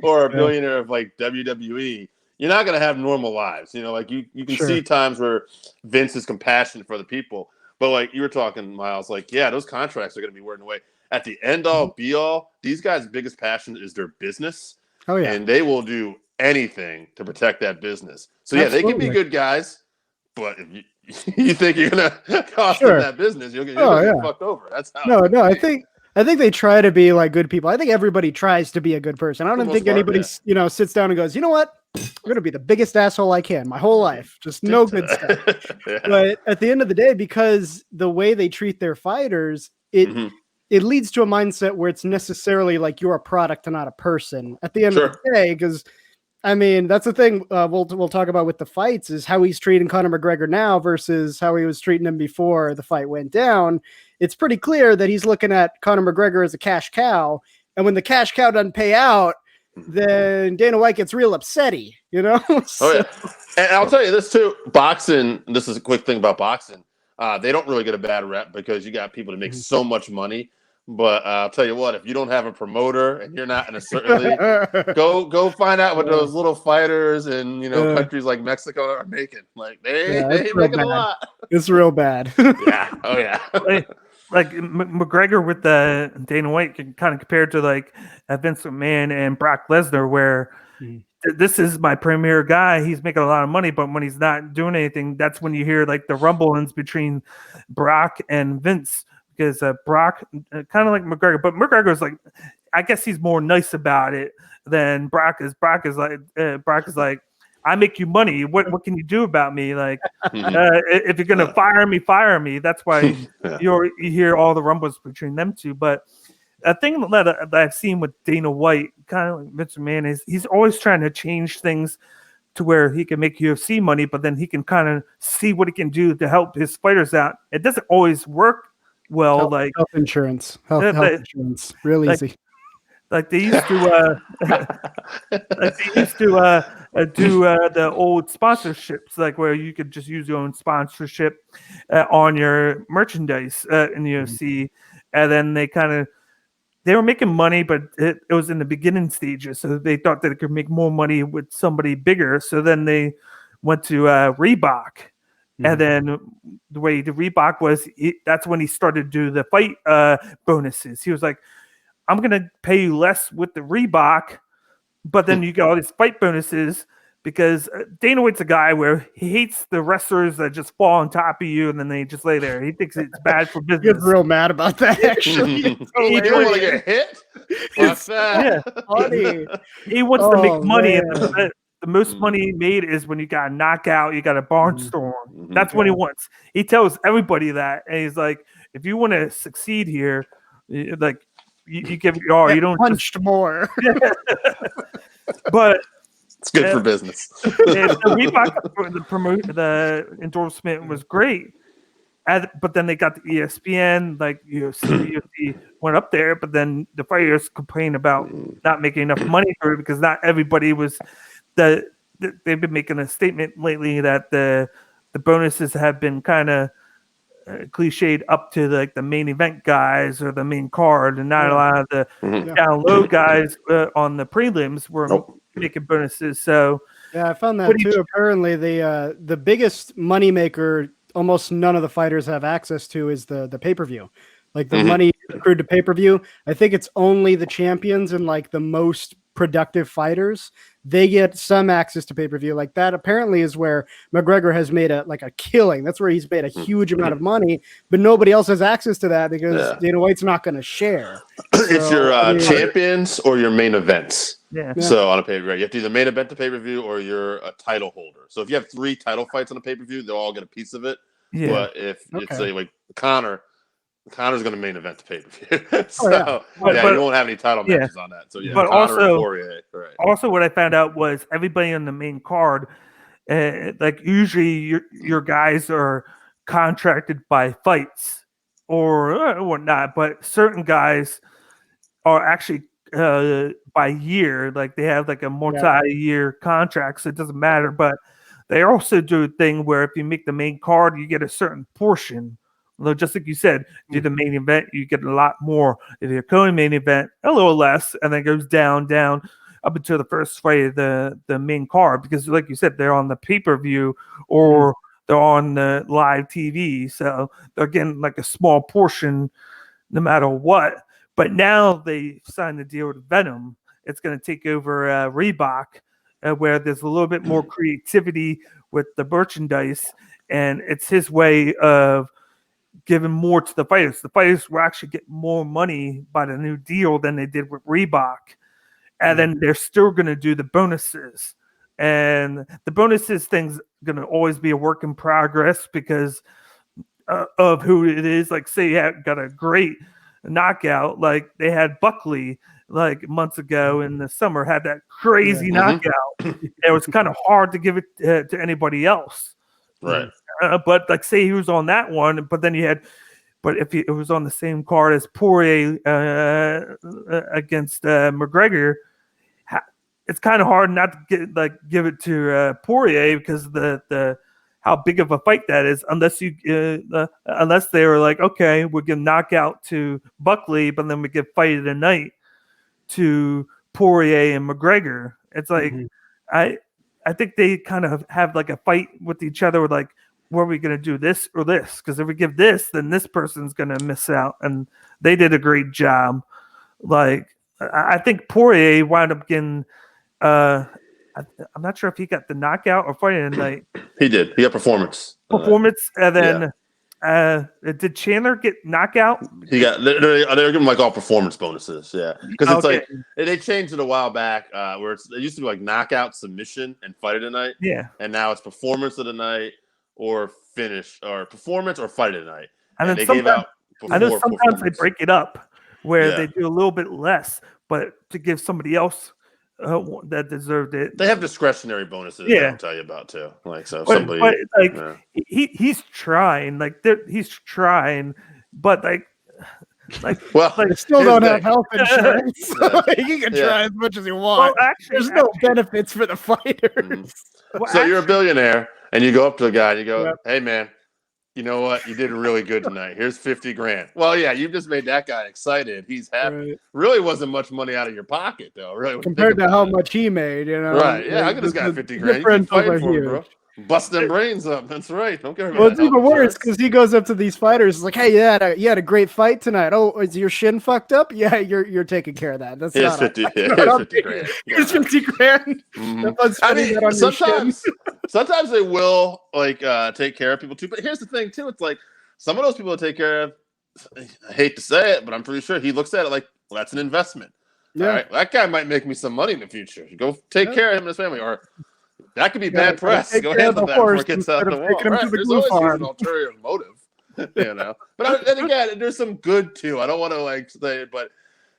or a billionaire of like WWE, you're not going to have normal lives. Like you can see times where Vince is compassionate for the people, but like you were talking, Miles, like, yeah, those contracts are going to be wording away. At the end all be all, these guys' biggest passion is their business. Oh yeah, and they will do anything to protect that business. So yeah, they can be good guys, but if you think you're gonna cost them that business, you're gonna get fucked over. That's how. No. I think they try to be like good people. I think everybody tries to be a good person. I don't think anybody sits down and goes, you know what, I'm gonna be the biggest asshole I can my whole life. Just no good stuff. But at the end of the day, because the way they treat their fighters, it leads to a mindset where it's necessarily like you're a product and not a person. At the end of the day, because I mean, that's the thing we'll talk about with the fights is how he's treating Conor McGregor now versus how he was treating him before the fight went down. It's pretty clear that he's looking at Conor McGregor as a cash cow. And when the cash cow doesn't pay out, then Dana White gets real upsetty, Oh, yeah. And I'll tell you this, too. Boxing, this is a quick thing about boxing. They don't really get a bad rep because you got people that make so much money. But I'll tell you what, if you don't have a promoter and you're not in a certain league, go find out what those little fighters in countries like Mexico are making. Like they ain't making a lot. It's real bad. Yeah. Oh yeah. Like McGregor with the Dana White can kind of compared to like Vince McMahon and Brock Lesnar, where this is my premier guy. He's making a lot of money, but when he's not doing anything, that's when you hear like the rumblings between Brock and Vince. Because Brock, kind of like McGregor, but McGregor's like I guess he's more nice about it than Brock is. Brock is like, I make you money. What can you do about me? Like, if you're gonna fire me, fire me. That's why you hear all the rumbles between them two. But a thing that I've seen with Dana White, kind of like Vince McMahon, is he's always trying to change things to where he can make UFC money, but then he can kind of see what he can do to help his fighters out. It doesn't always work well. Health insurance, health insurance, real easy. Like they used to, do the old sponsorships, like where you could just use your own sponsorship on your merchandise in the UFC, and then they were making money, but it was in the beginning stages, so they thought that it could make more money with somebody bigger. So then they went to Reebok, and then the way the Reebok was, that's when he started to do the fight bonuses. He was like, I'm going to pay you less with the Reebok, but then you get all these fight bonuses, because Dana White's a guy where he hates the wrestlers that just fall on top of you and then they just lay there. He thinks it's bad for business. He gets real mad about that, actually. You don't want to get hit? What's that? Yeah, funny. He wants to make money, and the most money he made is when you got a knockout, you got a barnstorm. That's what he wants. He tells everybody that, and he's like, if you want to succeed here, like, you give it all. You don't punched more. But it's good for business. The Reebok, the endorsement was great, but then they got the ESPN, like UFC went up there, but then the fighters complained about not making enough money for it, because not everybody was they've been making a statement lately that the bonuses have been kind of cliched up to like the main event guys or the main card, and not a lot of the down low guys on the prelims were making bonuses. So I found that too. Apparently the biggest money maker almost none of the fighters have access to is the pay-per-view. Like the money accrued to pay-per-view, I think it's only the champions and like the most productive fighters, they get some access to pay-per-view. Like that apparently is where McGregor has made a killing. That's where he's made a huge amount of money, but nobody else has access to that because Dana White's not going to share. It's your champions or your main events. Yeah. So on a pay-per-view, you have to either main event the pay-per-view or you're a title holder. So if you have 3 title fights on a pay-per-view, they'll all get a piece of it. Yeah. But if it's like Connor's going to main event the pay-per-view. So but you won't have any title matches on that. So but Conor and Poirier, right. Also what I found out was everybody on the main card, like usually your guys are contracted by fights or whatnot, but certain guys are actually by year, like they have like a multi-year contract, so it doesn't matter. But they also do a thing where if you make the main card, you get a certain portion. Although, just like you said, do the main event, you get a lot more. If you're going main event, a little less, and then it goes down up until the first fight of the main card. Because, like you said, they're on the pay-per-view or they're on the live TV, so they're getting like a small portion no matter what. But now they signed the deal with Venom. It's going to take over Reebok, where there's a little bit more creativity with the merchandise, and it's his way of giving more to the fighters. The fighters will actually get more money by the new deal than they did with Reebok. And then they're still going to do the bonuses. And the bonuses thing's going to always be a work in progress because of who it is. Like, say you got a great knockout, like they had Buckley like months ago in the summer, had that crazy knockout. It was kind of hard to give it to anybody else. Right. But like, say he was on that one, but then but if it was on the same card as Poirier against McGregor, it's kind of hard not to give it to Poirier because the how big of a fight that is, unless they were like, okay, we'll give knockout to Buckley, but then we give fight of the night to Poirier and McGregor. It's like I think they kind of have like a fight with each other with like, were we going to do this or this? Because if we give this, then this person's going to miss out. And they did a great job. Like, I think Poirier wound up getting, I'm not sure if he got the knockout or fight of the night. He did. He got performance. And then Did Chandler get knockout? He got they're giving him like all performance bonuses, yeah, because it's Okay. like they changed it a while back where it used to be like knockout, submission, and fight of the night, Yeah. and now it's performance of the night or finish or performance or fight of the night, And then they gave out. I know sometimes they break it up where Yeah. they do a little bit less, but to give somebody else that deserved it. They have discretionary bonuses. Yeah. They don't tell you about too. Like so, But somebody like yeah. he's trying, he's trying, but like well, They still here's don't the have thing. health insurance. Yeah. Like, you can Yeah. try as much as you well, want. actually, There's no benefits for the fighters. Mhm. well, So you're a billionaire, and you go up to a guy and you go, Yep. "Hey, man, you know what? You did really good tonight. Here's 50 grand." Well, yeah, you just made that guy excited. He's happy. Right. Really wasn't much money out of your pocket, though. Really, when you Compared think to how about it. much he made, you know. Right? Yeah, I like, could this guy the 50 grand. You keep differentials fighting are for him, bro. huge. Bust them brains up. That's right. Don't care about Well, it's that even health worse insurance. because he goes up to these fighters. It's like, hey, you had a great fight tonight. Oh, is your shin fucked up? Yeah, you're taking care of that. That's Here's not 50. not Here's on 50 me. grand. Here's 50 grand. Mhm. That was I spending that on mean, your shin. sometimes they will like take care of people too. But here's the thing too: it's like some of those people to take care of. I hate to say it, but I'm pretty sure he looks at it like, well, that's an investment. Yeah. All right, that guy might make me some money in the future. Go take care of him and his family, or that could be Gotta bad press. take Go care of handle the that before horse it gets out instead the of wall. taking him Right? to the There's glue always farm. an ulterior motive, you know. But then again, there's some good too. I don't want to like say it, but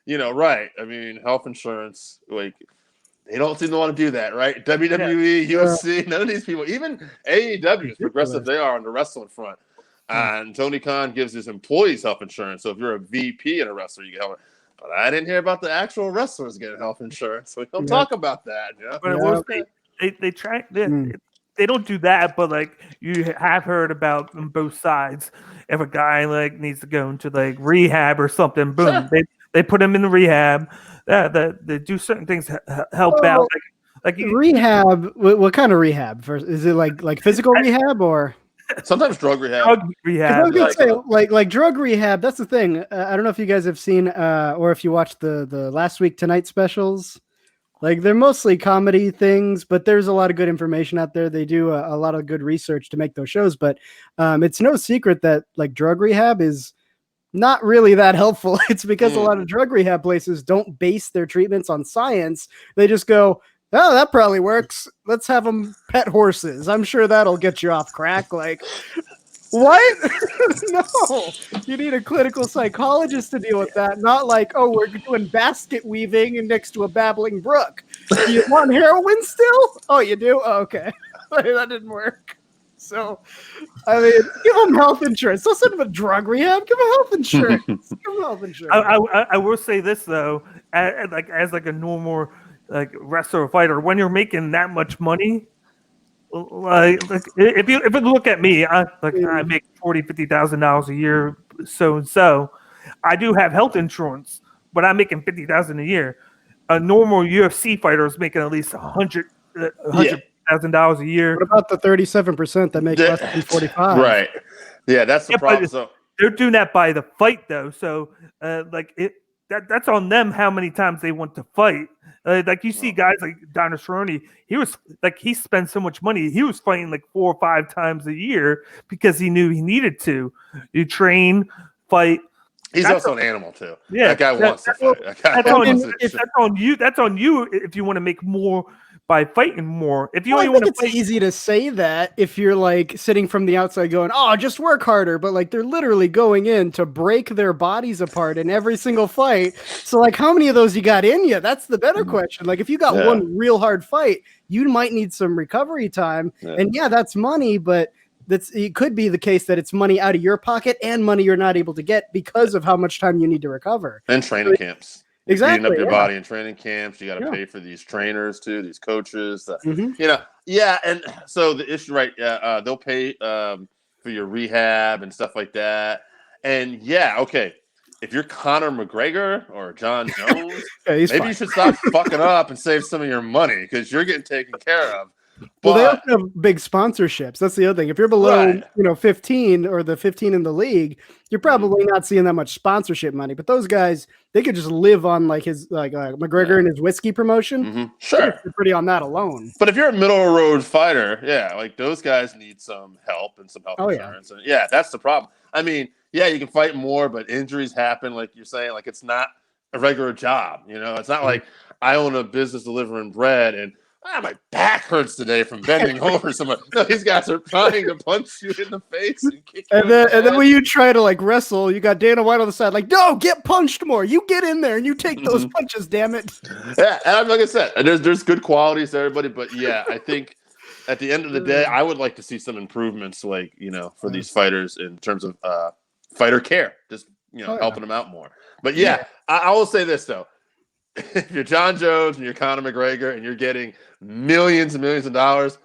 right. I mean, health insurance, like they don't seem to want to do that, right? WWE, UFC, none of these people, even AEW, as progressive they are on the wrestling front. And Tony Khan gives his employees health insurance. So if you're a VP and a wrestler, you get health. But I didn't hear about the actual wrestlers getting health insurance. So we don't talk about that. You know? But it was, they try. They don't do that, but like you have heard about on both sides. If a guy like needs to go into like rehab or something, boom, they put him in the rehab. They do certain things to help out. Like Rehab. What kind of rehab? Is it like physical rehab or? Sometimes drug rehab. Drug rehab. I was gonna say like drug rehab. That's the thing. I don't know if you guys have seen or if you watched the last week tonight specials. Like they're mostly comedy things, but there's a lot of good information out there. They do a lot of good research to make those shows. But it's no secret that like drug rehab is not really that helpful. It's because a lot of drug rehab places don't base their treatments on science. They just go, oh, that probably works. Let's have them pet horses. I'm sure that'll get you off crack. Like, what? No, you need a clinical psychologist to deal with that. Not like, oh, we're doing basket weaving and next to a babbling brook. Do you want heroin still? Oh, you do? Oh, okay. That didn't work. So, I mean, give them health insurance. Don't send them a drug rehab. Give them health insurance. Give them health insurance. I will say this though, as a normal like wrestler or fighter, when you're making that much money, like if you look at me, I make $50,000 a year, so I do have health insurance, but I'm making $50,000 a year. A normal UFC fighter is making at least $100,000 a year. What about the 37% that make less than 45? Right. Yeah, that's the problem. So they're doing that by the fight though. So that's on them how many times they want to fight. Like you see guys like Donner Cerrone, he spent so much money. He was fighting like 4 or 5 times a year because he knew he needed to. You train, fight. He's also an animal too. Yeah, that guy wants to fight. That's on you. That's on you if you want to make more by fighting more. If you I only want think to it's easy to say that if you're like sitting from the outside going, oh, just work harder. But like they're literally going in to break their bodies apart in every single fight. So like how many of those you got in you? That's the better question. Like if you got one real hard fight, you might need some recovery time. Yeah. And that's money, but it could be the case that it's money out of your pocket and money you're not able to get because of how much time you need to recover. And training camps. Exactly. Beating up your body in training camps. You got to pay for these trainers too, these coaches. And so the issue, right? They'll pay for your rehab and stuff like that. And if you're Conor McGregor or John Jones, maybe you should stop fucking up and save some of your money because you're getting taken care of. Well, they But also have big sponsorships. That's the other thing. If you're below, Right. 15 or the 15 in the league, you're probably not seeing that much sponsorship money. But those guys, they could just live on like his McGregor and his whiskey promotion. They sure. could be pretty on that alone. But if you're a middle of the road fighter, yeah, like those guys need some help and some health insurance. And yeah, that's the problem. I mean, yeah, you can fight more, but injuries happen. Like you're saying, like it's not a regular job. It's not like I own a business delivering bread and my back hurts today from bending over someone. No, these guys are trying to punch you in the face and kick you. And then when you try to like wrestle, you got Dana White on the side, like, no, get punched more. You get in there and you take those punches, damn it. Yeah, and like I said, there's good qualities to everybody, but yeah, I think at the end of the day, I would like to see some improvements, like for these fighters in terms of fighter care, just helping them out more. But yeah. I will say this though. If you're John Jones and you're Conor McGregor and you're getting millions and millions of dollars,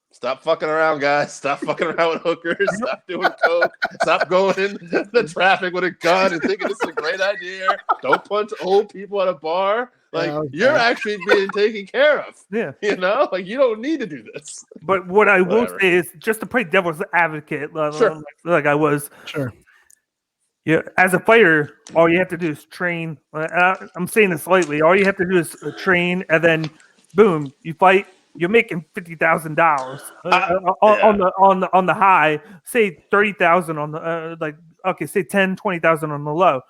stop fucking around, guys. Stop fucking around with hookers. Stop doing coke. Stop going in the traffic with a gun and thinking this is a great idea. Don't punch old people at a bar. Like you're actually being taken care of. Yeah. Like you don't need to do this. But what I will say is just to play devil's advocate, like I was. Sure. Yeah, as a fighter, all you have to do is train. I'm saying this lightly. All you have to do is train, and then, boom, you fight. You're making $50,000 on the high. Say 30,000 on the say 10, 20,000 on the low.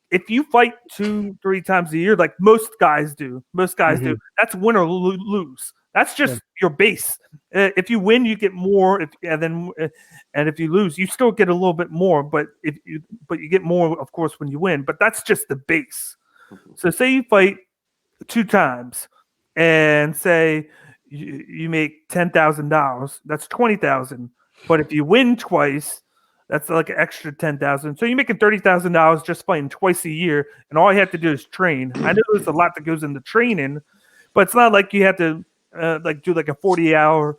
If you fight 2-3 times a year, like most guys do, do, that's win or lose. That's just your base. If you win, you get more. If you lose, you still get a little bit more. But you get more, of course, when you win. But that's just the base. So say you fight 2 times, and say you make $10,000. That's $20,000. But if you win twice, that's like an extra $10,000. So you're making $30,000 just fighting twice a year, and all you have to do is train. I know there's a lot that goes into training, but it's not like you have to. Do like a 40-hour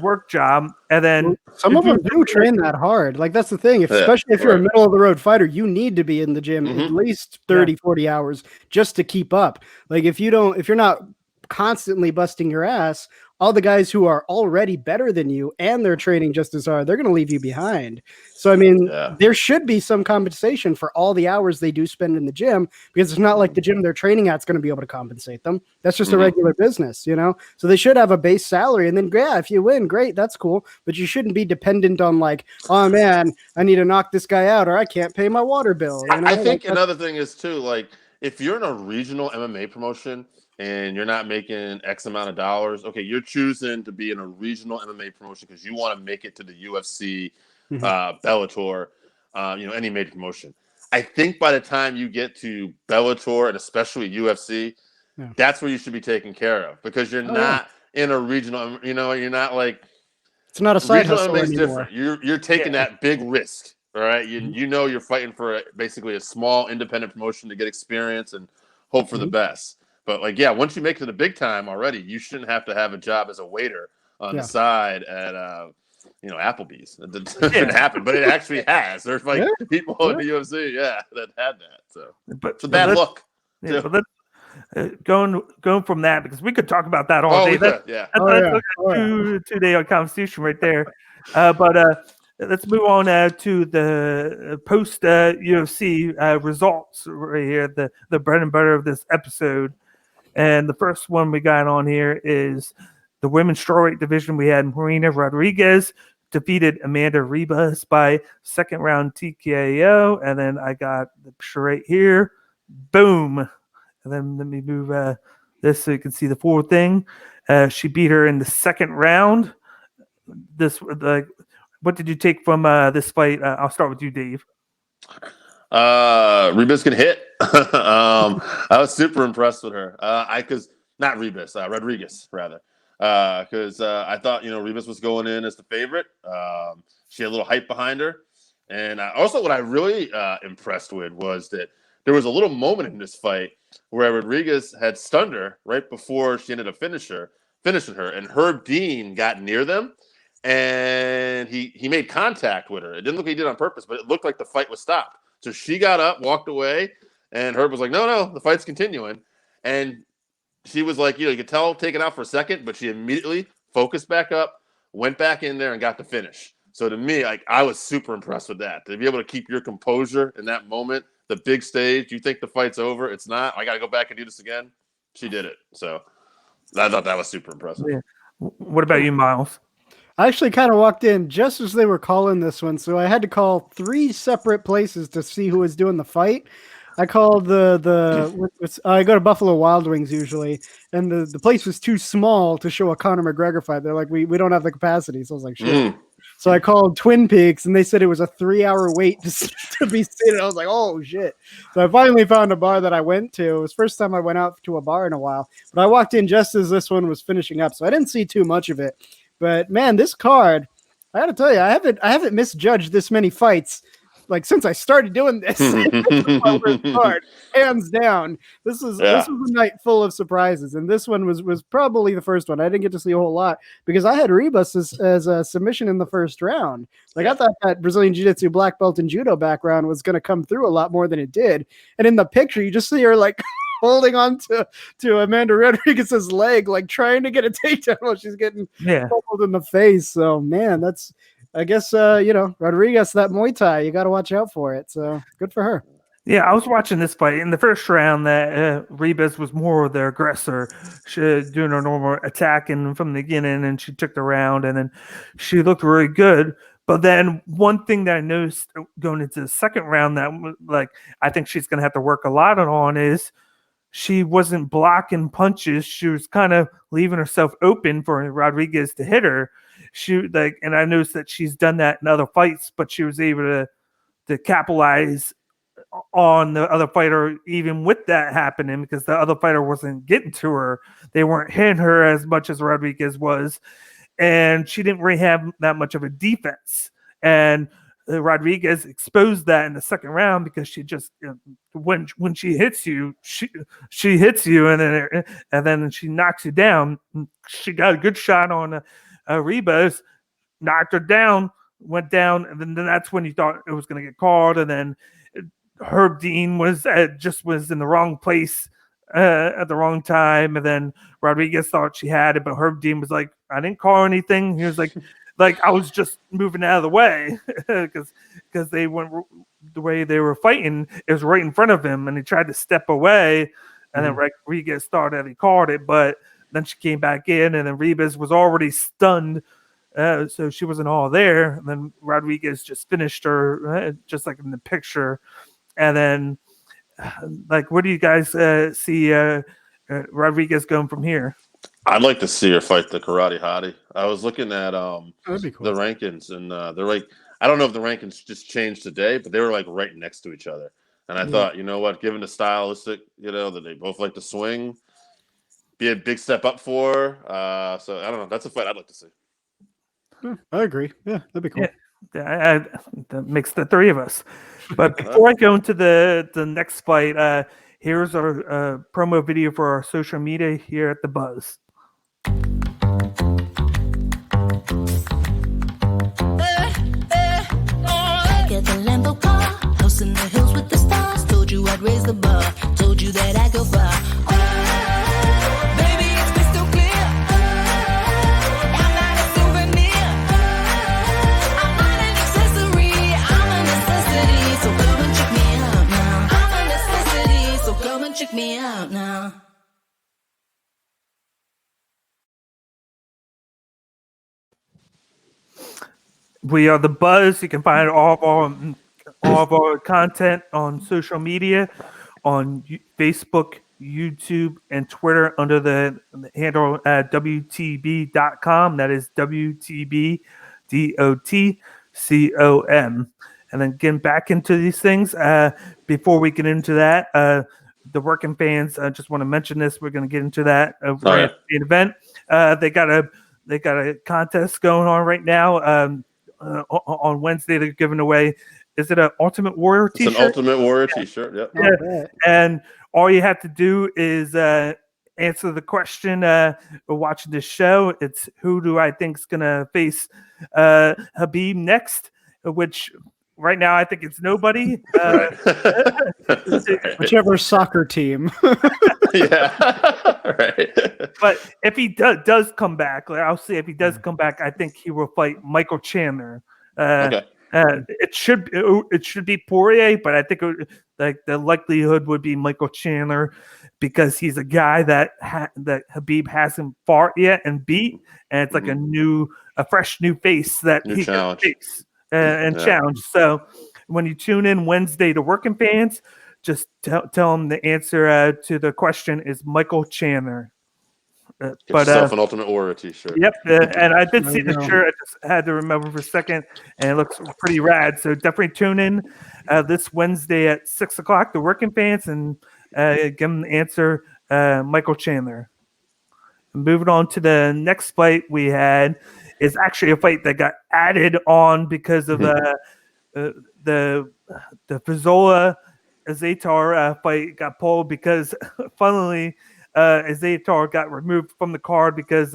work job, and then some of them do train that hard. Like that's the thing. Especially if you're a middle of the road fighter, you need to be in the gym at least 30-40 hours just to keep up. Like if you're not constantly busting your ass, all the guys who are already better than you and they're training just as hard, they're going to leave you behind. So, I mean, there should be some compensation for all the hours they do spend in the gym, because it's not like the gym they're training at is going to be able to compensate them. That's just a regular business, So they should have a base salary. And then, if you win, great, that's cool. But you shouldn't be dependent on like, oh man, I need to knock this guy out or I can't pay my water bill. I think another thing is too, like if you're in a regional MMA promotion and you're not making X amount of dollars, okay, you're choosing to be in a regional MMA promotion because you want to make it to the UFC, Bellator, any major promotion. I think by the time you get to Bellator and especially UFC, that's where you should be taken care of, because you're not in a regional, you're not like, it's not a side hustle MMA is anymore. different. You're taking that big risk, all right? You're fighting for basically a small independent promotion to get experience and hope for the best. But once you make it to the big time already, you shouldn't have to have a job as a waiter on the side at Applebee's. It didn't happen, but it actually has. There's people in the UFC, that had that. So, it's a bad look. Yeah, but going from that, because we could talk about that all day. That's a 2-day conversation right there. But let's move on to the post UFC results right here. The bread and butter of this episode. And the first one we got on here is the women's strawweight division. We had Marina Rodriguez defeated Amanda Ribas by second round TKO. And then I got the right here. Boom. And then let me move this so you can see the full thing. She beat her in the second round. What did you take from this fight? I'll start with you, Dave. Ribas can hit. I was super impressed with her. Not Ribas, Rodriguez rather. Because I thought Ribas was going in as the favorite. She had a little hype behind her, and also what I really impressed with was that there was a little moment in this fight where Rodriguez had stunned her right before she ended up finishing her, and Herb Dean got near them, and he made contact with her. It didn't look like he did it on purpose, but it looked like the fight was stopped. So she got up, walked away, and Herb was like, no, the fight's continuing. And she was like, you could tell taken out for a second, but she immediately focused back up, went back in there, and got the finish. So to me, I was super impressed with that. To be able to keep your composure in that moment, the big stage, you think the fight's over, it's not. I got to go back and do this again. She did it. So I thought that was super impressive. Yeah. What about you, Miles? I actually kind of walked in just as they were calling this one, so I had to call 3 separate places to see who was doing the fight. I called I go to Buffalo Wild Wings usually, and the place was too small to show a Conor McGregor fight. They're like, we don't have the capacity. So I was like, shit. So I called Twin Peaks, and they said it was a 3-hour wait to be seated. I was like, oh shit. So I finally found a bar that I went to. It was the first time I went out to a bar in a while, but I walked in just as this one was finishing up, so I didn't see too much of it. But man, this card, I got to tell you, I haven't misjudged this many fights like since I started doing this. This is my worst card, hands down. This was a night full of surprises, and this one was probably the first one. I didn't get to see a whole lot because I had Ribas as a submission in the first round. Like I thought that Brazilian Jiu-Jitsu black belt and judo background was going to come through a lot more than it did. And in the picture, you just see her like holding on to Amanda Rodriguez's leg, like trying to get a takedown while she's getting pummeled in the face. So man, that's, I guess, Rodriguez, that Muay Thai, you got to watch out for it. So good for her. Yeah, I was watching this fight in the first round. That Ribas was more of the aggressor, she doing her normal attacking from the beginning, and she took the round, and then she looked really good. But then one thing that I noticed going into the second round that like I think she's going to have to work a lot on is she wasn't blocking punches. She was kind of leaving herself open for Rodriguez to hit her. And I noticed that she's done that in other fights, but she was able to capitalize on the other fighter even with that happening because the other fighter wasn't getting to her. They weren't hitting her as much as Rodriguez was, and she didn't really have that much of a defense. And Rodriguez exposed that in the second round because she just when she hits you, she hits you, and then she knocks you down. She got a good shot on Ribas, knocked her down, went down, and then that's when you thought it was going to get called. And then Herb Dean was in the wrong place at the wrong time, and then Rodriguez thought she had it, but Herb Dean was like, "I didn't call anything." He was like. Like I was just moving out of the way because they went the way they were fighting. It was right in front of him, and he tried to step away, and then Rodriguez started and he caught it, but then she came back in, and then Ribas was already stunned, so she wasn't all there. And then Rodriguez just finished her, just like in the picture. And then, like, what do you guys see Rodriguez going from here? I'd like to see her fight the Karate Hottie. I was looking at That'd be cool. the rankings, and they're like, I don't know if the rankings just changed today, but they were like right next to each other. And I thought, you know what, given the stylistic, that they both like to swing, be a big step up for her. So I don't know. That's a fight I'd like to see. I agree. Yeah, that'd be cool. Yeah, that makes the three of us. But before I go into the next fight, here's our promo video for our social media here at The Buzz. Get the Lambo car, house in the hills with the stars. Told you I'd raise the bar, told you that I'd go far. Baby, it's crystal clear. I'm not a souvenir. I'm not an accessory. I'm a necessity. So come and check me out now. I'm a necessity. So come and check me out now. We are The Buzz. You can find all of our content on social media, on Facebook, YouTube, and Twitter under the handle WTB.com. That is WTB.com. And then getting back into these things, before we get into that, the working fans, I just want to mention this. We're going to get into that right at the event. They got a contest going on right now. On Wednesday, they're giving away. Is it an Ultimate Warrior t-shirt? It's an Ultimate Warrior t-shirt. Yep. Yeah. And all you have to do is answer the question watching this show. It's who do I think is going to face Khabib next, which right now I think it's nobody. Whichever soccer team. Yeah. Right. But if he does come back, like I'll say if he does come back, I think he will fight Michael Chandler. Okay. It should be Poirier, but I think like the likelihood would be Michael Chandler because he's a guy that Khabib hasn't fought yet and beat, and it's like a fresh new face that New he challenge. can face and challenge. So when you tune in Wednesday to Working Fans, just tell them the answer to the question is Michael Chandler. Get yourself an Ultimate Warrior t-shirt. Yep, and I did see There the you go. shirt. I just had to remember for a second, and it looks pretty rad. So definitely tune in this Wednesday at 6 o'clock to Working Fans and give them the answer, Michael Chandler. Moving on to the next fight we had is actually a fight that got added on because of the Faziola Zatar fight got pulled because, funnily, Zatar got removed from the card because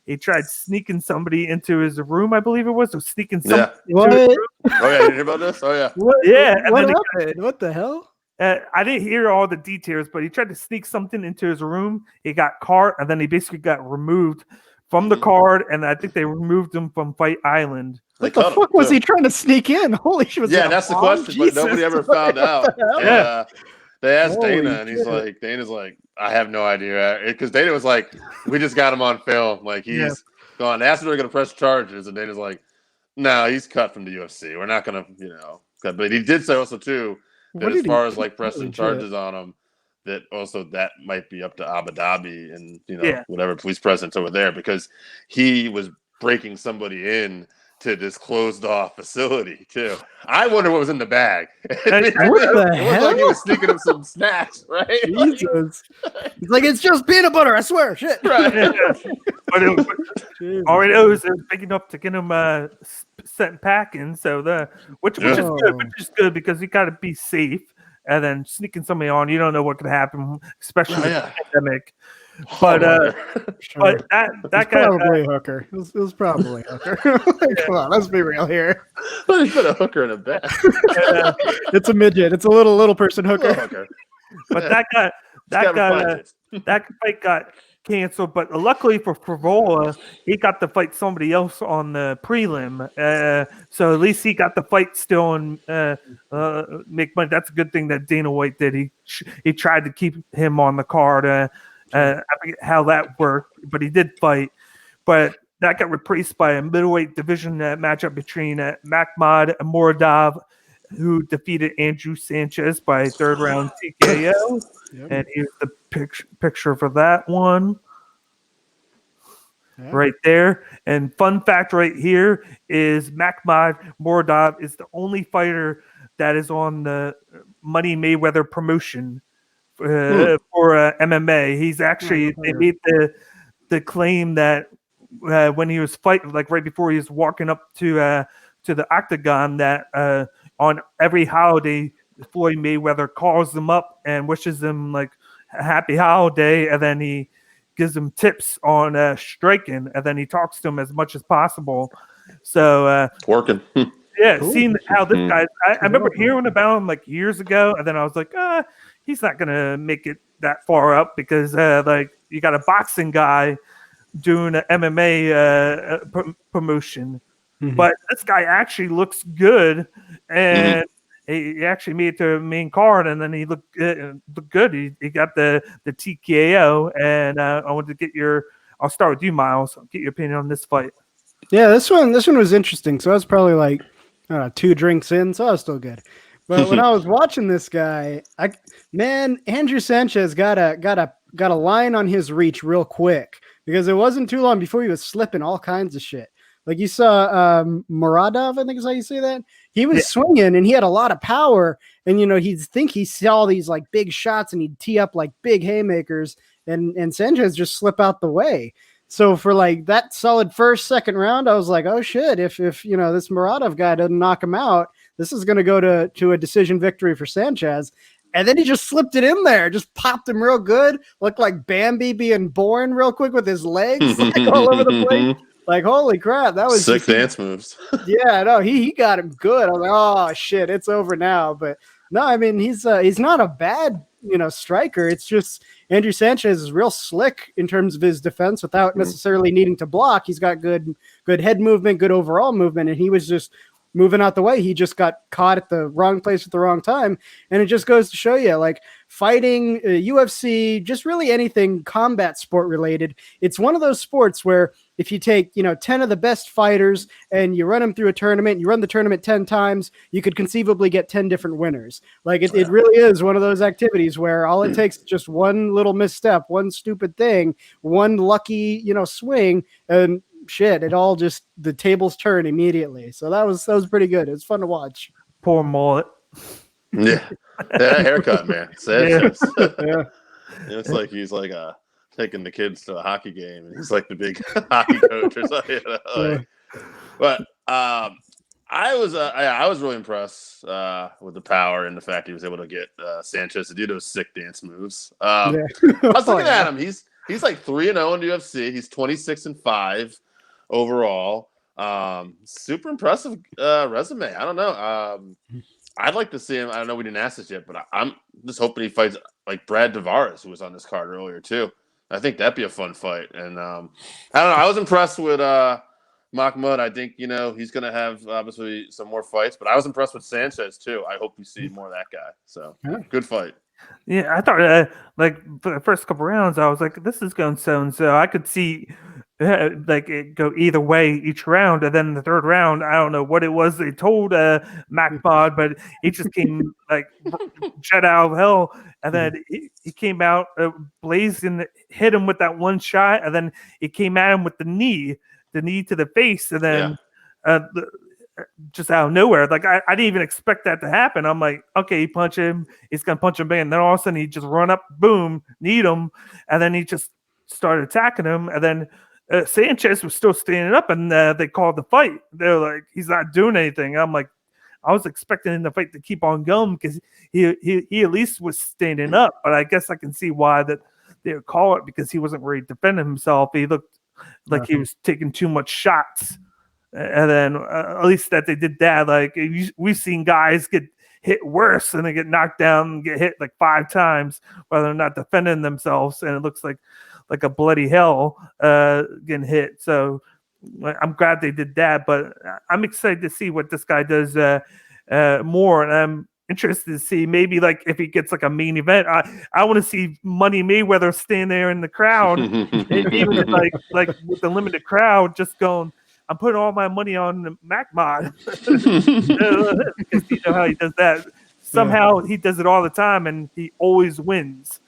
he tried sneaking somebody into his room, I believe it was, or sneaking somebody What? into his room. Oh yeah, you hear about this? Oh yeah. Yeah, and What then happened? What the hell? I didn't hear all the details, but he tried to sneak something into his room. He got caught, and then he basically got removed from the card, and I think they removed him from Fight Island. What the fuck was he trying to sneak in? Holy shit! Yeah, that's the question, but nobody ever found out. Yeah. They asked Holy Dana, and Dana's like, I have no idea, because Dana was like, we just got him on film, like he's gone. They asked if they're going to press charges, and Dana's like, no, he's cut from the UFC. We're not going to, cut. But he did say also too that as far as like pressing charges on him, that also that might be up to Abu Dhabi and whatever police presence over there, because he was breaking somebody in to this closed off facility too. I wonder what was in the bag. What the It was like he was sneaking him some snacks, right? Jesus. He's like, it's just peanut butter, I swear. Shit. Right. But all I know is it was big enough to get him sent packing. So which is good because you got to be safe. And then sneaking somebody on, you don't know what could happen, especially with the pandemic. But but that guy probably Hooker. It was probably Hooker. Come on, let's be real here. They put a hooker in a bag. It's a midget. It's a little person hooker. But that fight got canceled. But luckily for Favola, he got to fight somebody else on the prelim. So at least he got the fight still and make money. That's a good thing that Dana White did. He tried to keep him on the card. I forget how that worked, but he did fight. But that got replaced by a middleweight division matchup between Makhmud Muradov, who defeated Andrew Sanchez by third round TKO. And here's the picture for that one. Right there. And fun fact right here is Makhmud Muradov is the only fighter that is on the Money Mayweather promotion for MMA. He's actually they made the claim that when he was fighting, like right before he was walking up to the octagon, that on every holiday Floyd Mayweather calls them up and wishes them like a happy holiday, and then he gives them tips on striking, and then he talks to them as much as possible. So working. Seeing how this guy, I remember hearing about him like years ago, and then I was like, he's not gonna make it that far up because like you got a boxing guy doing an MMA promotion, but this guy actually looks good, and he actually made it to the main card, and then he looked good. He got the TKO, and I wanted to get I'll start with you, Miles. I'll get your opinion on this fight. Yeah, this one was interesting. So I was probably like 2 drinks in, so I was still good. But when I was watching this guy, Andrew Sanchez got a line on his reach real quick because it wasn't too long before he was slipping all kinds of shit. Like you saw Muradov, I think is how you say that. He was swinging and he had a lot of power, and he'd think he saw these like big shots and he'd tee up like big haymakers, and Sanchez just slip out the way. So for like that solid first, second round, I was like, oh shit, if this Muradov guy doesn't knock him out, this is going to go to a decision victory for Sanchez. And then he just slipped it in there, just popped him real good, looked like Bambi being born real quick with his legs like all over the place. Like, holy crap, that was sick dance moves. Yeah, no, he got him good. I was like, oh shit, it's over now. But no, I mean he's not a bad striker. It's just Andrew Sanchez is real slick in terms of his defense without necessarily needing to block. He's got good head movement, good overall movement, and he was just moving out the way. He just got caught at the wrong place at the wrong time. And it just goes to show you, like, fighting, UFC, just really anything combat sport related. It's one of those sports where if you take, 10 of the best fighters and you run them through a tournament, you run the tournament 10 times, you could conceivably get 10 different winners. Like it really is one of those activities where all it takes is just one little misstep, one stupid thing, one lucky, swing, and shit, it all just the tables turn immediately. So that was pretty good. It was fun to watch. Poor mullet. Yeah, that haircut, man. Sanchez. Yeah. It's like he's like taking the kids to a hockey game, and he's like the big hockey coach or something. But I was really impressed with the power and the fact he was able to get Sanchez to do those sick dance moves. I was looking at him. He's like 3-0 in the UFC. He's 26-5 overall. Super impressive resume. I don't know. I'd like to see him. I don't know. We didn't ask this yet, but I'm just hoping he fights like Brad Tavares, who was on this card earlier too. I think that'd be a fun fight. And I don't know. I was impressed with McMahon. I think he's going to have obviously some more fights, but I was impressed with Sanchez too. I hope we see more of that guy. So good fight. Yeah, I thought like for the first couple rounds, I was like, this is going so and so. I could see like it go either way each round, and then the third round, I don't know what it was they told McMahon, but he just came like jet out of hell, and then he came out blazed and hit him with that one shot, and then he came at him with the knee to the face, and then just out of nowhere, like I didn't even expect that to happen. I'm like, okay, he punch him, he's gonna punch him back, and then all of a sudden he just run up, boom, need him, and then he just started attacking him, and then Sanchez was still standing up, and they called the fight. They're like, he's not doing anything. I'm like, I was expecting the fight to keep on going because he at least was standing up, but I guess I can see why that they would call it, because he wasn't really defending himself. He looked like he was taking too much shots. And then at least that they did that. Like we've seen guys get hit worse and they get knocked down and get hit like 5 times while they're not defending themselves, and it looks like a bloody hell getting hit. So I'm glad they did that, but I'm excited to see what this guy does more, and I'm interested to see maybe like if he gets like a main event. I want to see Money Mayweather stand there in the crowd, even if like with the limited crowd, just going, I'm putting all my money on McMahon. Because you know how he does that. Somehow he does it all the time, and he always wins.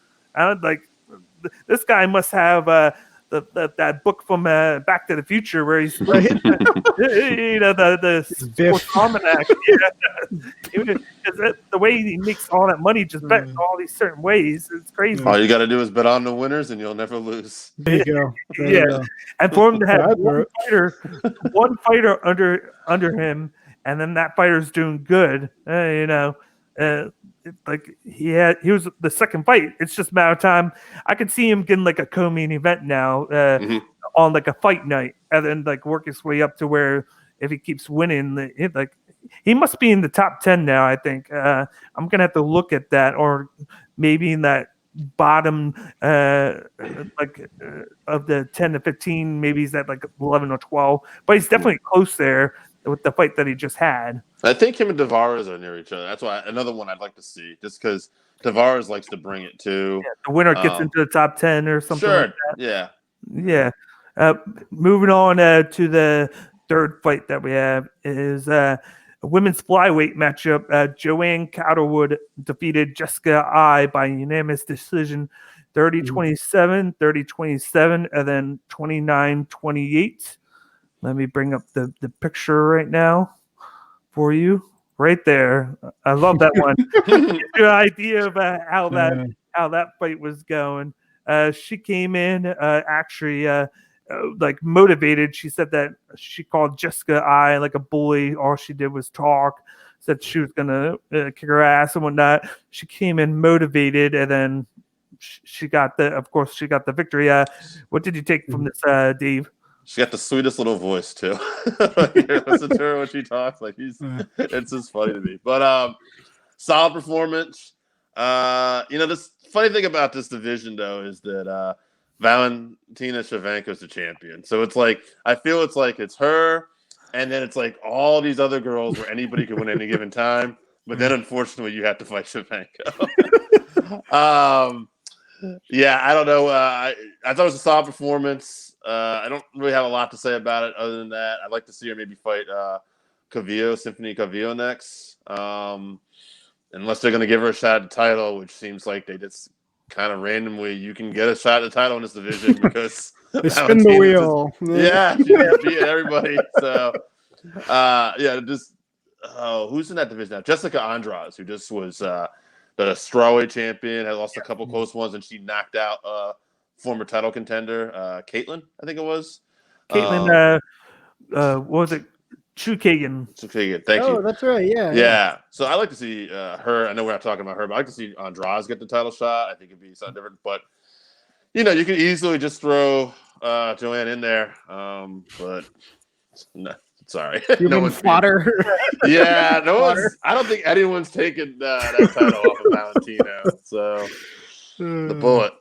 This guy must have that book from Back to the Future where he's the sports almanac. The way he makes all that money just bet in all these certain ways, it's crazy. All you got to do is bet on the winners, and you'll never lose. There you go. You go. And for him to have one fighter under him, and then that fighter's doing good, like he was the second fight. It's just a matter of time. I could see him getting like a co-main event now on like a fight night, and then like work his way up to where if he keeps winning, he must be in the top 10 now. I think I'm gonna have to look at that, or maybe in that bottom of the 10 to 15. Maybe he's at like 11 or 12, but he's definitely close there with the fight that he just had. I think him and Tavares are near each other. That's why another one I'd like to see, just because Tavares likes to bring it too. Yeah, the winner gets into the top 10 or something. Sure. Like that. Yeah. Moving on to the third fight that we have is a women's flyweight matchup. Joanne Catterwood defeated Jessica Ai by unanimous decision, 30-27, 30-27, and then 29-28. Let me bring up the picture right now for you. Right there. I love that one. Give you an idea of how that fight was going. She came in actually like motivated. She said that she called Jessica Ai like a bully. All she did was talk. Said she was gonna kick her ass and whatnot. She came in motivated, and then she got the victory. What did you take from this, Dave? She got the sweetest little voice too. Listen to her when she talks. Like it's just funny to me. But solid performance. This funny thing about this division though is that Valentina Shevchenko is the champion. So it's like I feel it's her, and then it's like all these other girls where anybody could win any given time. But then unfortunately you have to fight Shevchenko. Yeah, I don't know. I thought it was a solid performance. I don't really have a lot to say about it other than that. I'd like to see her maybe fight Symphony Cavillo next. Unless they're going to give her a shot at the title, which seems like they just kind of randomly you can get a shot at the title in this division because they spin the wheel. She's beating everybody. So, who's in that division now? Jessica Andrade, who just was the strawweight champion, had lost a couple close ones, and she knocked out former title contender Caitlin, I think it was. Caitlin, what was it? Chukagan. Thank you. Oh, that's right. Yeah. So I like to see her. I know we're not talking about her, but I like to see Andrade get the title shot. I think it'd be something different. But you could easily just throw Joanne in there. But no, sorry, no one's fodder. Yeah, no one's. I don't think anyone's taken that title off of Valentina. So the bullet,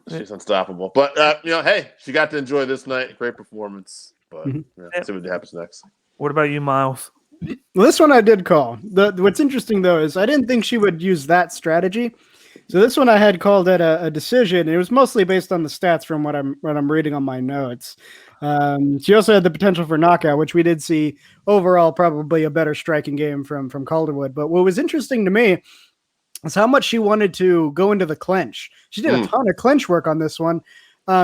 she's unstoppable. But hey, she got to enjoy this night. Great performance. But see what happens next. What about you, Miles? Well, this one I did call. What's interesting though is I didn't think she would use that strategy. So this one I had called it a decision. It was mostly based on the stats from what I'm reading on my notes. She also had the potential for knockout, which we did see overall probably a better striking game from Calderwood. But what was interesting to me is how much she wanted to go into the clinch. She did a ton of clinch work on this one.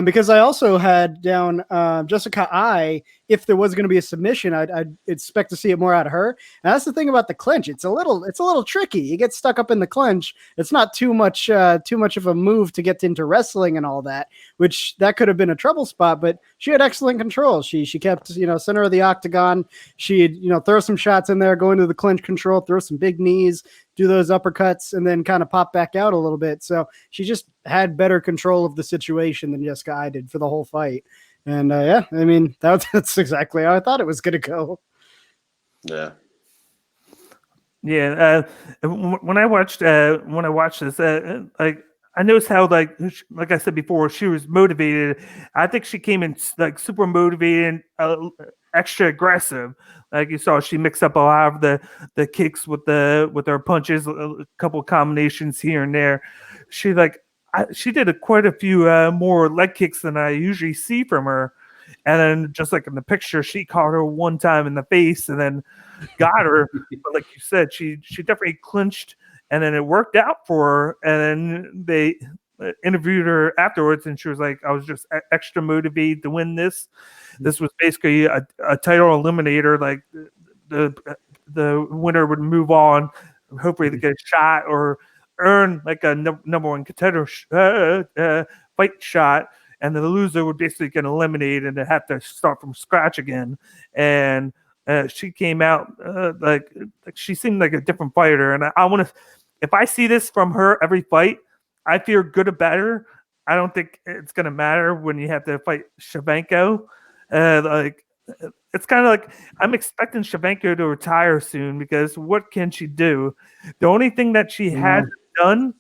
Because I also had down Jessica I. If there was going to be a submission, I'd expect to see it more out of her. And that's the thing about the clinch; it's a little tricky. You get stuck up in the clinch. It's not too much of a move to get into wrestling and all that, which that could have been a trouble spot. But she had excellent control. She kept center of the octagon. She'd throw some shots in there, go into the clinch control, throw some big knees, do those uppercuts, and then kind of pop back out a little bit. So she just had better control of the situation than Jessica I did for the whole fight. And that's exactly how I thought it was going to go. Yeah. Yeah. When I watched this, I noticed how like I said before, she was motivated. I think she came in like super motivated, extra aggressive. Like you saw, she mixed up a lot of the kicks with her punches, a couple of combinations here and there. She did quite a few more leg kicks than I usually see from her. And then just like in the picture, she caught her one time in the face and then got her. But like you said, she definitely clinched, and then it worked out for her. And then they interviewed her afterwards, and she was like, I was just extra motivated to win this. This was basically a title eliminator. Like the winner would move on, hopefully to get a shot or earn like a number one contender fight shot, and the loser would basically get eliminated and have to start from scratch again. And she came out like she seemed like a different fighter, and I want to. If I see this from her every fight, I feel good about her. I don't think it's gonna matter when you have to fight Shevchenko. It's kind of like I'm expecting Shevchenko to retire soon because what can she do? The only thing that she has done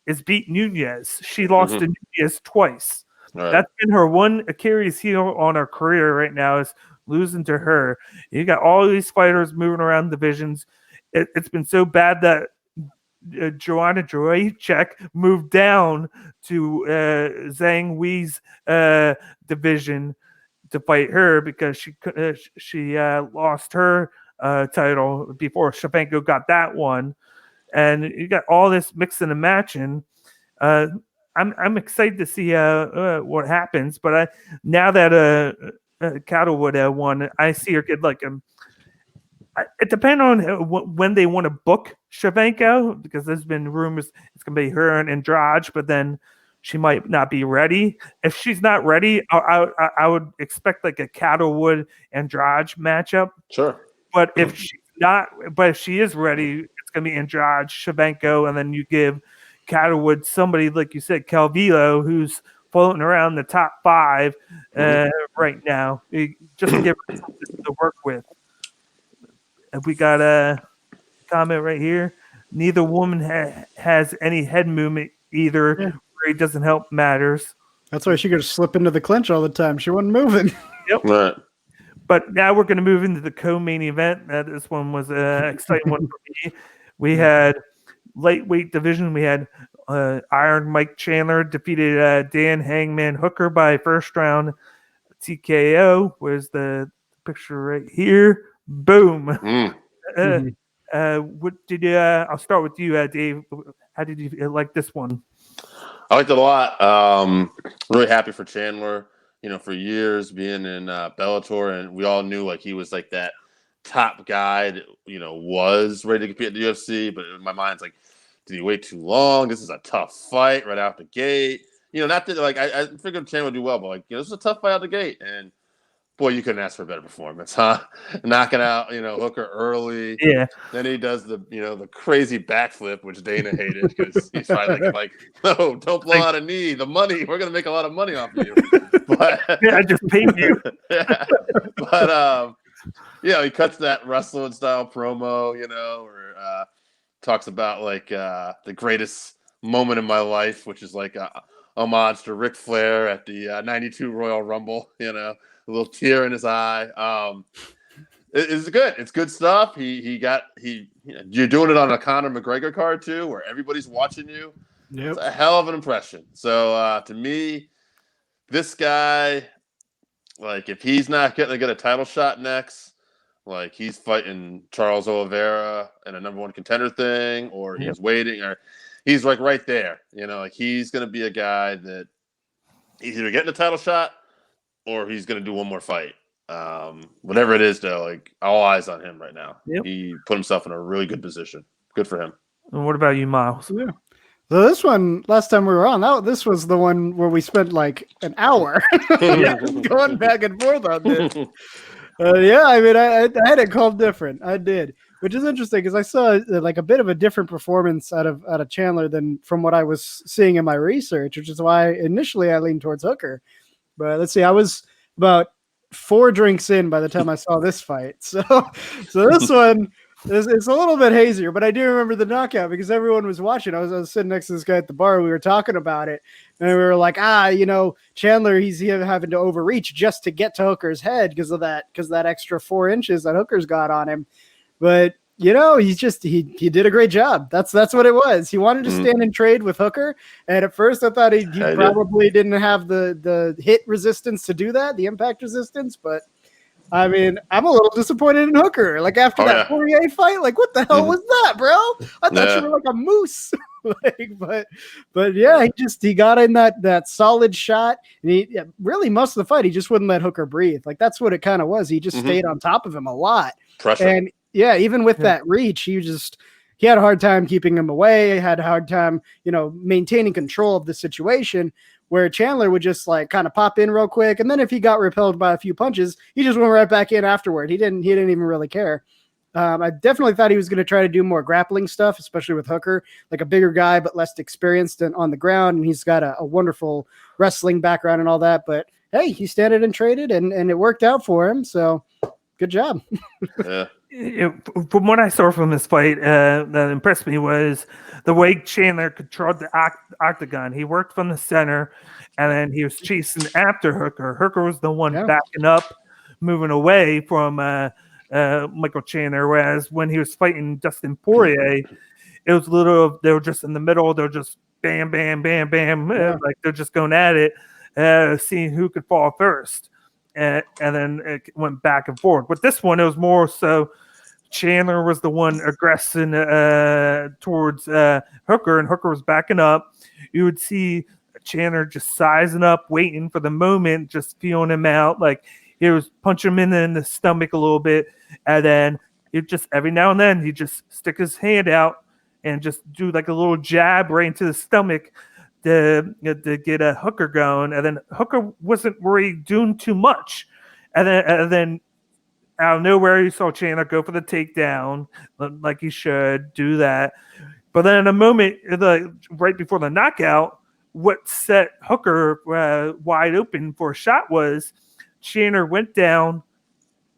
is beat Nunez. She lost to Nunez twice. Right. That's been her one Achilles heel on her career right now, is losing to her. You got all these fighters moving around divisions. It's been so bad that Joanna Jędrzejczyk moved down to Zhang Wei's division to fight her because she lost her title before Shevchenko got that one. And you got all this mixing and matching. I'm excited to see what happens. But now that Calderwood won, I see her get like it depends on when they want to book Shevchenko, because there's been rumors it's going to be her and Andrade, but then she might not be ready. If she's not ready, I would expect like a Calderwood Andrade matchup. Sure. But if she's not, but if she is ready, it's going to be Andrade, Shevchenko, and then you give Calderwood somebody like you said, Calvillo, who's floating around the top 5 right right now, just to give her something to work with. If we got a comment right here, neither woman has any head movement either. Yeah. Where it doesn't help matters. That's why she could slip into the clinch all the time. She wasn't moving. Right. But now we're going to move into the co-main event. This one was an exciting one for me. We had lightweight division. We had Iron Mike Chandler defeated Dan Hangman Hooker by first round TKO. Where's the picture right here? Boom. What did you? I'll start with you, Dave. How did you like this one? I liked it a lot. Really happy for Chandler. For years being in Bellator, and we all knew like he was like that top guy that was ready to compete at the UFC. But in my mind's like, did he wait too long? This is a tough fight right out the gate. Not that like I figured Chandler would do well, but like this is a tough fight out the gate, and boy, you couldn't ask for a better performance, huh? Knocking out Hooker early. Yeah. Then he does the the crazy backflip, which Dana hated because he's probably like, no, don't blow out a knee. The money, we're gonna make a lot of money off of you. But yeah, I just paid you. Yeah. But he cuts that wrestling style promo, where talks about like the greatest moment in my life, which is like a homage to Ric Flair at the '92 Royal Rumble. A little tear in his eye. It's good. It's good stuff. You're doing it on a Conor McGregor card too, where everybody's watching you. Yep. It's a hell of an impression. So to me, this guy, like if he's not getting to get a title shot next, like he's fighting Charles Oliveira in a number one contender thing, or he's waiting, or he's like right there. Like he's going to be a guy that he's either getting a title shot or he's going to do one more fight. Whatever it is, though, like all eyes on him right now. Yep. He put himself in a really good position. Good for him. And what about you, Miles? Yeah. So this one, last time we were on, this was the one where we spent like an hour going back and forth on this. I mean, I had it called different. I did, which is interesting because I saw like a bit of a different performance out of Chandler than from what I was seeing in my research, which is why initially I leaned towards Hooker. But let's see, I was about 4 drinks in by the time I saw this fight. So this one it's a little bit hazier, but I do remember the knockout because everyone was watching. I was sitting next to this guy at the bar. We were talking about it, and we were like, Chandler, he's having to overreach just to get to Hooker's head because that extra 4 inches that Hooker's got on him. But he did a great job. That's what it was. He wanted to stand and trade with Hooker, and at first I thought he probably didn't have the hit resistance to do that, the impact resistance, but. I mean, I'm a little disappointed in Hooker. Like after that Poirier fight, like what the hell was that, bro? I thought you were like a moose. But yeah, he got in that solid shot, and he really most of the fight he just wouldn't let Hooker breathe. Like that's what it kind of was. He just stayed on top of him a lot. Pressure. And yeah, even with that reach, he had a hard time keeping him away. He had a hard time, maintaining control of the situation. Where Chandler would just like kind of pop in real quick, and then if he got repelled by a few punches, he just went right back in afterward. He didn't even really care. I definitely thought he was going to try to do more grappling stuff, especially with Hooker, like a bigger guy but less experienced on the ground, and he's got a wonderful wrestling background and all that. But hey, he standed and traded, and it worked out for him. So good job. Yeah. From what I saw from this fight, that impressed me was the way Chandler controlled the octagon. He worked from the center, and then he was chasing after Hooker. Hooker was the one backing up, moving away from Michael Chandler, whereas when he was fighting Dustin Poirier, it was they were just in the middle. They were just bam, bam, bam, bam. Like they're just going at it, seeing who could fall first. And then it went back and forth. But this one, it was more so Chandler was the one aggressing towards Hooker, and Hooker was backing up. You would see Chandler just sizing up, waiting for the moment, just feeling him out. Like he was punching him in the stomach a little bit, and then it just every now and then he just stick his hand out and just do like a little jab right into the stomach to get a Hooker going, and then Hooker wasn't really doing too much, and then out of nowhere you saw Chandler go for the takedown like he should do that, but then in a moment right before the knockout, what set Hooker wide open for a shot was Chandler went down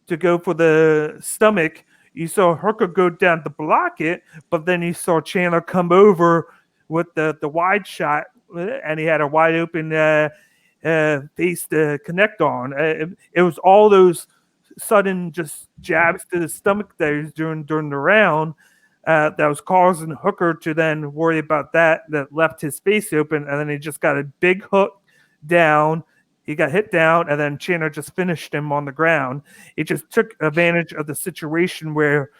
to go for the stomach. You saw Hooker go down to block it, but then you saw Chandler come over with the wide shot, and he had a wide open face to connect on. It was all those sudden just jabs to the stomach that he was doing during the round that was causing Hooker to then worry about that left his face open, and then he just got a big hook down. He got hit down, and then Chandler just finished him on the ground. He just took advantage of the situation where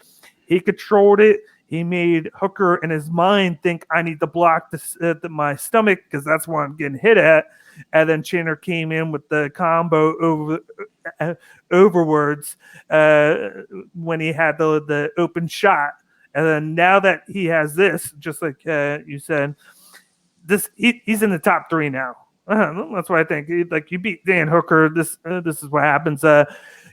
he controlled it. He made Hooker in his mind think, I need to block my stomach because that's what I'm getting hit at. And then Chandler came in with the combo overwards when he had the open shot. And then now that he has this, just like you said, he's in the top 3 now. That's what I think. Like, you beat Dan Hooker, this is what happens.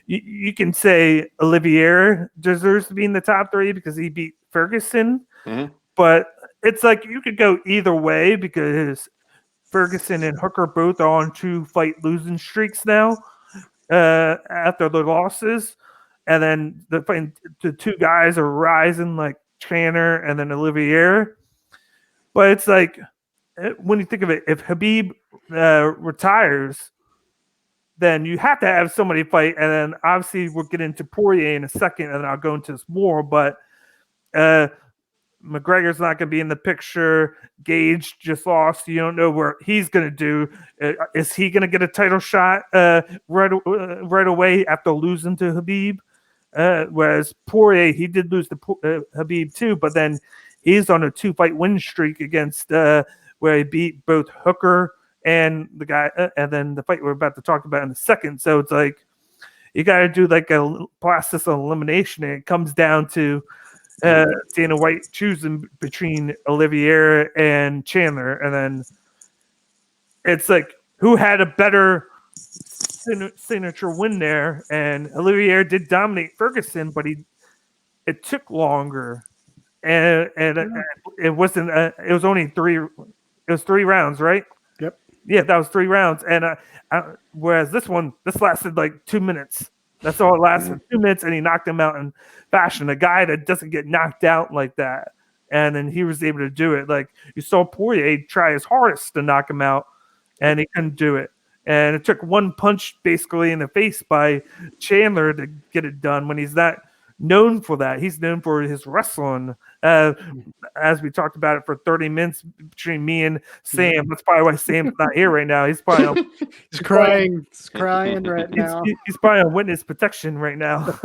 You can say Olivier deserves to be in the top 3 because he beat Ferguson, but it's like you could go either way because Ferguson and Hooker both are on 2 fight losing streaks now after the losses, and then the 2 guys are rising like Chandler and then Olivier. But it's like, when you think of it, if Khabib retires, then you have to have somebody fight, and then obviously we'll get into Poirier in a second, and then I'll go into this more. But McGregor's not going to be in the picture. Gage just lost. You don't know where he's going to do. Is he going to get a title shot right away after losing to Khabib? Whereas Poirier, he did lose to Khabib too, but then he's on a 2-fight win streak against where he beat both Hooker and the guy, and then the fight we're about to talk about in a second. So it's like you got to do like a process of elimination, and it comes down to Dana White choosing between Olivier and Chandler, and then it's like who had a better signature win there. And Olivier did dominate Ferguson, but it took longer, and it wasn't. It was only 3. It was 3 rounds, right? Yep. Yeah, that was 3 rounds, and whereas this lasted like 2 minutes. That's all it lasted, 2 minutes, and he knocked him out in fashion. A guy that doesn't get knocked out like that, and then he was able to do it. Like, you saw Poirier try his hardest to knock him out, and he couldn't do it. And it took 1 punch basically in the face by Chandler to get it done when he's not known for that. He's known for his wrestling. As we talked about it for 30 minutes between me and Sam. That's probably why Sam's not here right now. He's probably he's crying right now. He's probably on witness protection right now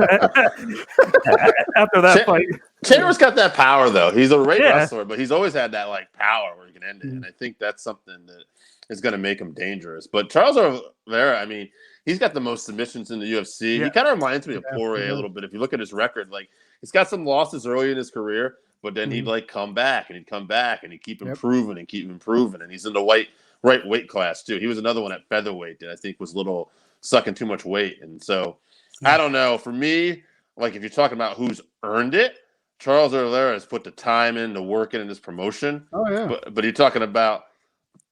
after that fight. Chandler's got that power, though. He's a great wrestler, but he's always had that like power where he can end it. And I think that's something that is going to make him dangerous. But Charles Oliveira, I mean, he's got the most submissions in the UFC. He kind of reminds me of Poirier a little bit. If you look at his record, like, he's got some losses early in his career, but then he'd like come back and he'd come back and he'd keep improving and keep improving. And he's in the right weight class too. He was another one at featherweight that I think was a little sucking too much weight. And so I don't know. For me, like, if you're talking about who's earned it, Charles Oliveira has put the time in, the work in this promotion. Oh yeah. But you're talking about,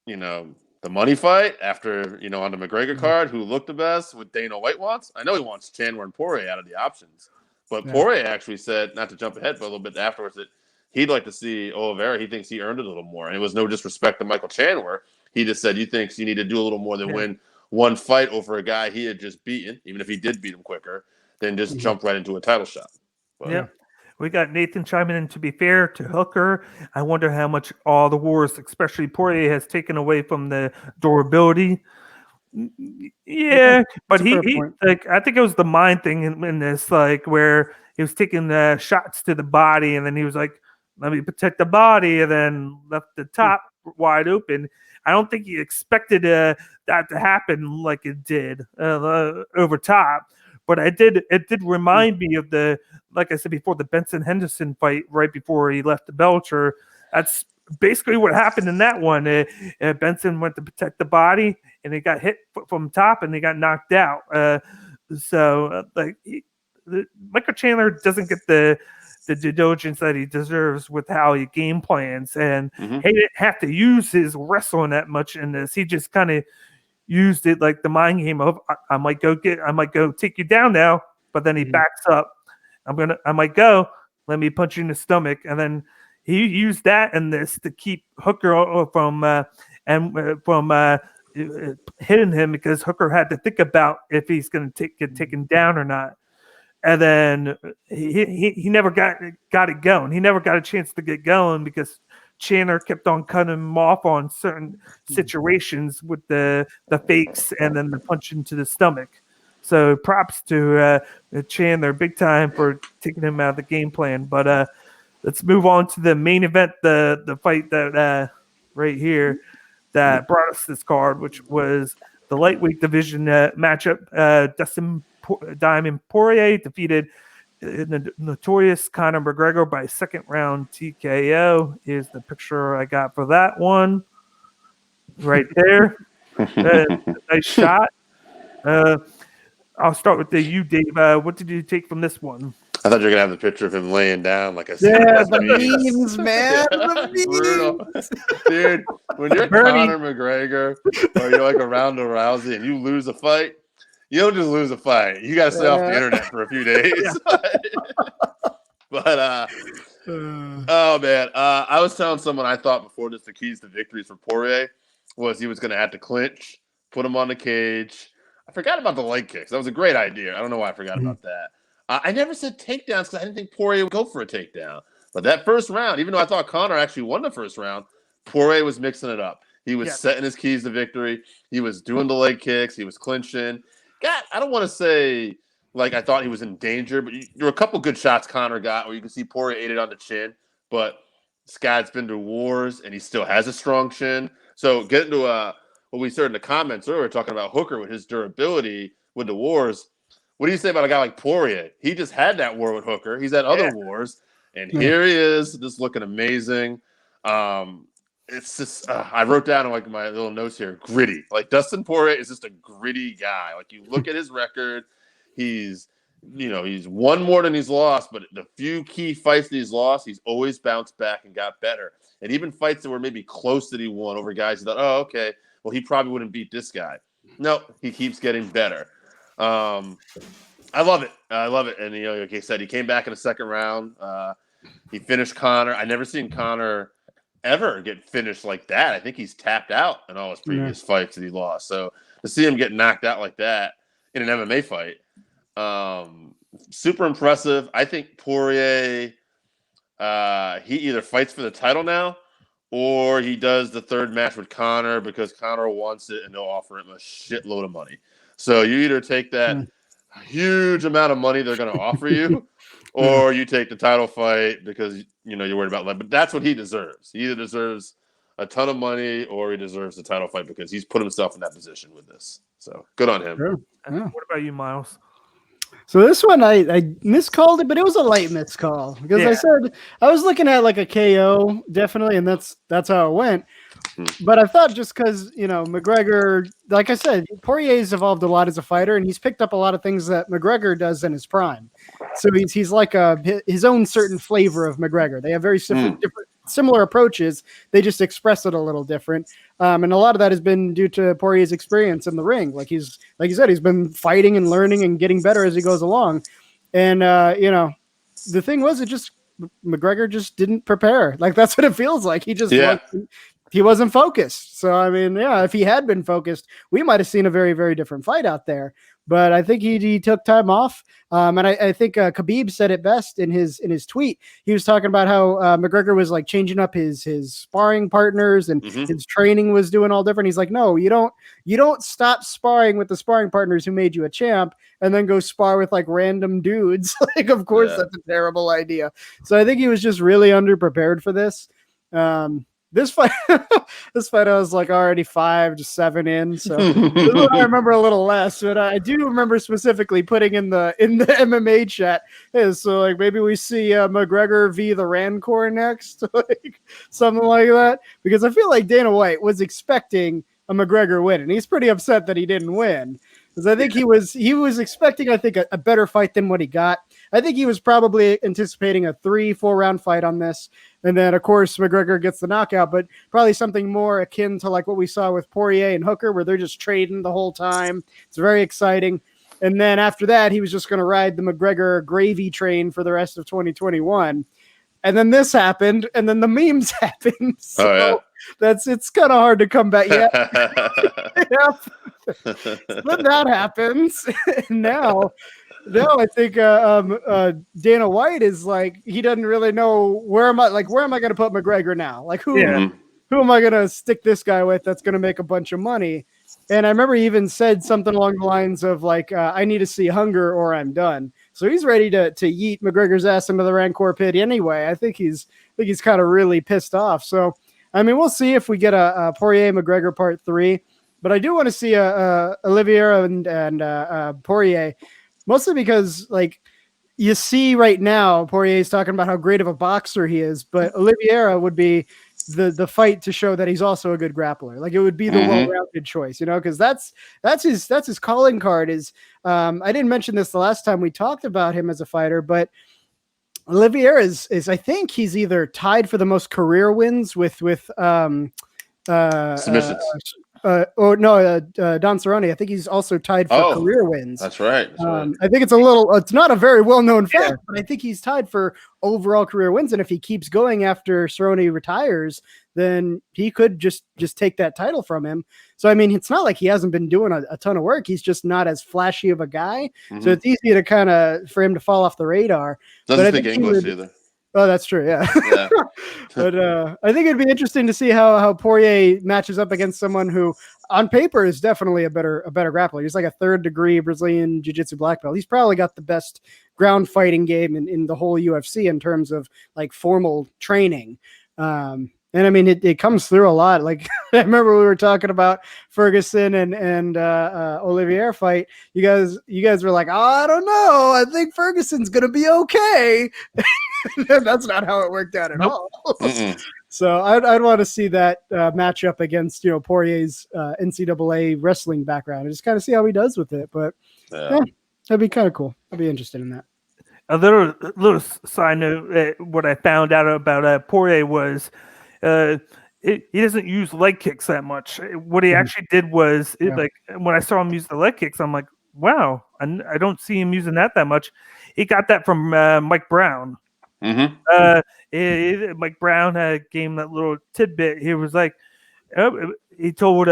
you know, the money fight after, you know, on the McGregor card, who looked the best, what Dana White wants. I know he wants Chandler and Poirier out of the options, but Poirier actually said, not to jump ahead, but a little bit afterwards, that he'd like to see Oliveira. He thinks he earned it a little more, and it was no disrespect to Michael Chandler. He just said, you think you need to do a little more than win one fight over a guy he had just beaten, even if he did beat him quicker, than just jump right into a title shot. But, We got Nathan chiming in. To be fair to Hooker, I wonder how much all the wars, especially Poirier, has taken away from the durability. Yeah, but he like, I think it was the mind thing in this, like, where he was taking the shots to the body, and then he was like, let me protect the body, and then left the top wide open. I don't think he expected that to happen like it did over top. But it did remind me of the, like I said before, the Benson Henderson fight right before he left the Bellator. That's basically what happened in that one. Benson went to protect the body, and he got hit from top, and he got knocked out. Michael Chandler doesn't get the due diligence that he deserves with how he game plans, and he didn't have to use his wrestling that much in this. He just kind of used it like the mind game of I might go take you down now, but then he backs up. I might go, let me punch you in the stomach, and then he used that and this to keep Hooker from hitting him, because Hooker had to think about if he's going to get taken down or not. And then he never got it going. He never got a chance to get going because Chandler kept on cutting him off on certain situations with the fakes and then the punch into the stomach. So props to Chandler, big time, for taking him out of the game plan. But let's move on to the main event, the fight that right here that brought us this card, which was the lightweight division matchup. Dustin Diamond Poirier defeated the notorious Conor McGregor by second round TKO. Here's the picture I got for that one. Right there. Nice shot. I'll start with you, Dave. What did you take from this one? I thought you were going to have the picture of him laying down like a the memes, man. Brutal. Dude, when you're Conor McGregor or you're like a Ronda Rousey and you lose a fight, you don't just lose a fight. You got to stay off the internet for a few days. But, oh, man. I was telling someone I thought before this, the keys to victories for Poirier was he was going to have to clinch, put him on the cage. I forgot about the leg kicks. That was a great idea. I don't know why I forgot about that. I never said takedowns because I didn't think Poirier would go for a takedown. But that first round, even though I thought Conor actually won the first round, Poirier was mixing it up. He was setting his keys to victory. He was doing the leg kicks. He was clinching. God, I don't want to say like I thought he was in danger, but there were a couple good shots Conor got where you can see Poirier ate it on the chin. But this guy's been to wars, and he still has a strong chin. So getting to what we said in the comments earlier, talking about Hooker with his durability with the wars. What do you say about a guy like Poirier? He just had that war with Hooker. He's had other wars, and here he is, just looking amazing. It's just I wrote down in like my little notes here, gritty. Like Dustin Poirier is just a gritty guy. Like you look at his record, he's won more than he's lost, but the few key fights that he's lost, he's always bounced back and got better. And even fights that were maybe close that he won over guys who thought, oh, okay, well, he probably wouldn't beat this guy. No, he keeps getting better. I love it. I love it. And, like I said, he came back in the second round. He finished Conor. I never seen Conor ever get finished like that. I think he's tapped out in all his previous fights that he lost. So to see him get knocked out like that in an MMA fight, super impressive. I think Poirier, he either fights for the title now or he does the third match with Conor because Conor wants it and they'll offer him a shitload of money. So you either take that huge amount of money they're going to offer you, or you take the title fight because you're worried about that. But that's what he deserves. He either deserves a ton of money or he deserves the title fight because he's put himself in that position with this. So good on him. Sure. Yeah. What about you, Miles? So this one I miscalled it, but it was a light miscall because I said I was looking at like a KO definitely, and that's how it went. But I thought just because McGregor, like I said, Poirier's evolved a lot as a fighter, and he's picked up a lot of things that McGregor does in his prime. So he's like his own certain flavor of McGregor. They have very similar approaches. They just express it a little different. And a lot of that has been due to Poirier's experience in the ring. Like you said, he's been fighting and learning and getting better as he goes along. And the thing was, McGregor just didn't prepare. Like that's what it feels like. He wasn't focused. So I mean, if he had been focused, we might have seen a very, very different fight out there. But I think he took time off. And I think Khabib said it best in his tweet. He was talking about how McGregor was like changing up his sparring partners and his training was doing all different. He's like, no, you don't stop sparring with the sparring partners who made you a champ and then go spar with like random dudes. Like, of course, that's a terrible idea. So I think he was just really underprepared for this. This fight, I was like already 5 to 7 in, so I remember a little less, but I do remember specifically putting in the MMA chat. So like maybe we see McGregor v the Rancor next, like something like that, because I feel like Dana White was expecting a McGregor win, and he's pretty upset that he didn't win. Because I think he was expecting, I think, a better fight than what he got. I think he was probably anticipating a 3-4 round fight on this. And then, of course, McGregor gets the knockout, but probably something more akin to like what we saw with Poirier and Hooker, where they're just trading the whole time. It's very exciting. And then after that, he was just going to ride the McGregor gravy train for the rest of 2021. And then this happened, and then the memes happened. So it's kind of hard to come back. Yeah. Then that happens. And now I think Dana White is like, he doesn't really know where am I going to put McGregor now? Like who am I going to stick this guy with that's going to make a bunch of money? And I remember he even said something along the lines of like, I need to see hunger or I'm done. So he's ready to yeet McGregor's ass into the Rancor pit anyway. I think he's kind of really pissed off. So, I mean, we'll see if we get a Poirier McGregor part 3, but I do want to see Oliveira and Poirier, mostly because like you see right now, Poirier is talking about how great of a boxer he is, but Oliveira would be the fight to show that he's also a good grappler. Like it would be the well-rounded choice, because that's his calling card is, I didn't mention this the last time we talked about him as a fighter, but Oliveira is I think he's either tied for the most career wins with submissions. Don Cerrone. I think he's also tied for career wins. That's right. I think it's not a very well-known fact, but I think he's tied for overall career wins. And if he keeps going after Cerrone retires, then he could just take that title from him. So, I mean, it's not like he hasn't been doing a ton of work. He's just not as flashy of a guy. So it's easy to for him to fall off the radar. Doesn't speak English either. Oh, that's true. Yeah. But I think it'd be interesting to see how Poirier matches up against someone who on paper is definitely a better grappler. He's like a 3rd degree Brazilian jiu-jitsu black belt. He's probably got the best ground fighting game in the whole UFC in terms of like formal training. And I mean, it comes through a lot. Like I remember we were talking about Ferguson and Oliveira fight. You guys were like, oh, I don't know. I think Ferguson's going to be okay. That's not how it worked out at all. So I'd want to see that matchup against, Poirier's NCAA wrestling background and just kind of see how he does with it. But that'd be kind of cool. I'd be interested in that. A little side note, what I found out about Poirier was he doesn't use leg kicks that much. What he actually did was, like when I saw him use the leg kicks, I'm like, wow, I don't see him using that much. He got that from Mike Brown. Mike Brown gave him that little tidbit. He was like, he told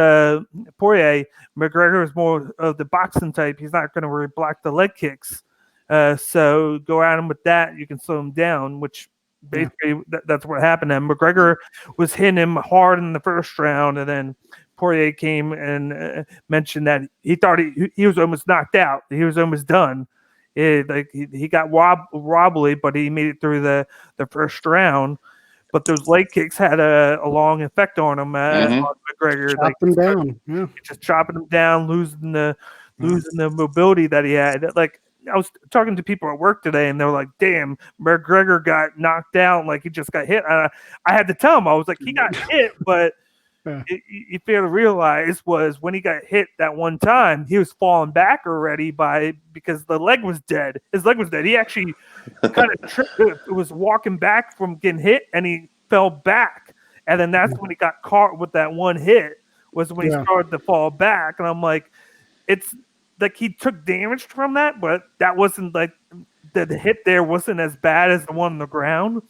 Poirier, McGregor is more of the boxing type. He's not going to really block the leg kicks. So go at him with that. You can slow him down, which basically that's what happened. And McGregor was hitting him hard in the first round, and then Poirier came and mentioned that he thought he was almost knocked out. He was almost done. He got wobbly, but he made it through the first round. But those leg kicks had a long effect on him. On McGregor, him down, just chopping him down, losing the mobility that he had. Like I was talking to people at work today, and they were like, "Damn, McGregor got knocked out. Like he just got hit." I had to tell him, I was like, "He got hit, but." You fail to realize was when he got hit that one time, he was falling back already because the leg was dead. His leg was dead. He actually kind of was walking back from getting hit, and he fell back. And then that's when he got caught with that one hit. Was when he started to fall back. And I'm like, it's like he took damage from that, but that wasn't like the hit there wasn't as bad as the one on the ground.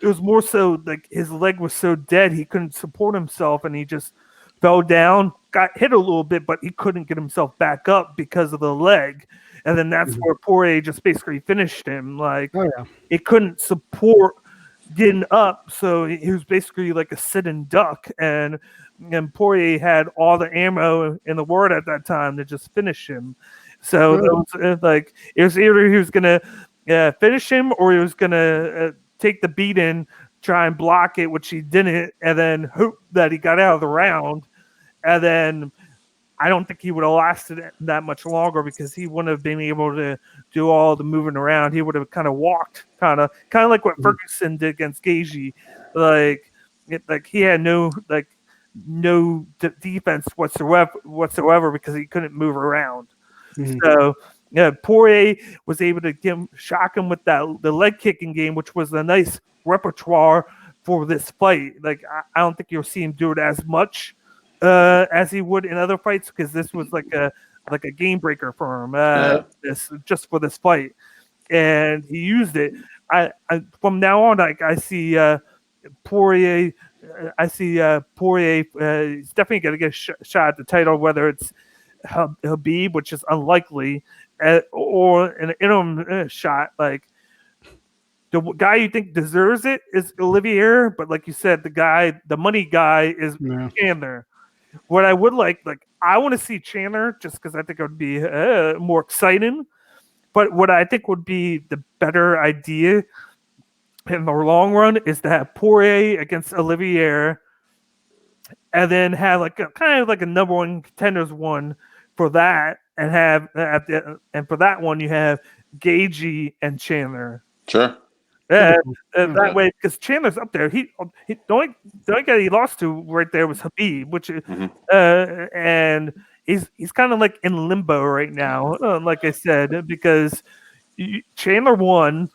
It was more so like his leg was so dead he couldn't support himself, and he just fell down, got hit a little bit, but he couldn't get himself back up because of the leg. And then that's where Poirier just basically finished him. Like he couldn't support getting up, so he was basically like a sitting duck. And Poirier had all the ammo in the world at that time to just finish him. So it was either he was gonna finish him or he was gonna take the beat in, try and block it, which he didn't, and then hope that he got out of the round. And then I don't think he would have lasted that much longer because he wouldn't have been able to do all the moving around. He would have kind of walked, kind of like what Ferguson did against Gaethje. Like he had no defense whatsoever because he couldn't move around. So Poirier was able to shock him with the leg kicking game, which was a nice repertoire for this fight. Like I don't think you'll see him do it as much as he would in other fights, because this was like a game breaker for him. This just for this fight, and he used it. I from now on, like I see Poirier. Poirier. He's definitely going to get a shot at the title, whether it's Khabib, which is unlikely, or an interim shot. Like the guy you think deserves it is Olivier, but like you said, the money guy is Chandler. What I would like I want to see Chandler just because I think it would be more exciting. But what I think would be the better idea in the long run is to have Poirier against Olivier, and then have like a kind of like a number one contenders one for that, and have and for that one you have Gagey and Chandler. Sure. That way, because Chandler's up there. He the only guy he lost to right there was Khabib, which and he's kind of like in limbo right now. Like I said, because Chandler won,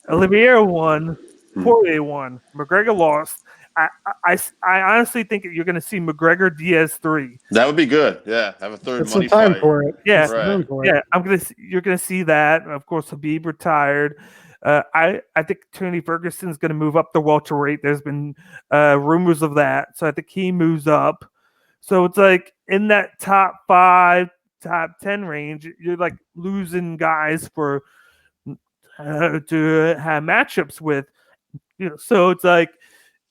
Olivier won, Poirier won, McGregor lost. I honestly think you're going to see McGregor Diaz 3. That would be good. Yeah, have a third money time fight. for it. Yeah, right. You're going to see that. Of course, Khabib retired. I think Tony Ferguson's going to move up the welterweight. There's been rumors of that, so I think he moves up. So it's like in that top 5, top 10 range, you're like losing guys for to have matchups with. So it's like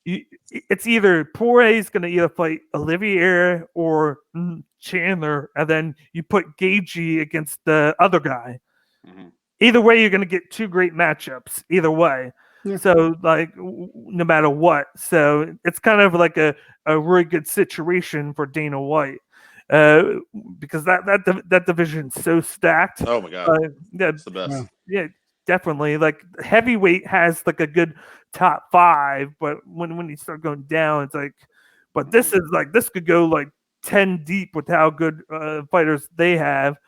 it's either Poirier's going to either fight Olivier or Chandler, and then you put Gagey against the other guy. Either way, you're going to get 2 great matchups. Either way, so like no matter what, so it's kind of like a really good situation for Dana White, because that division's so stacked. Oh my god, that's the best. Yeah, definitely. Like heavyweight has like a good top 5, but when you start going down, it's like, but this is like this could go like 10 deep with how good fighters they have.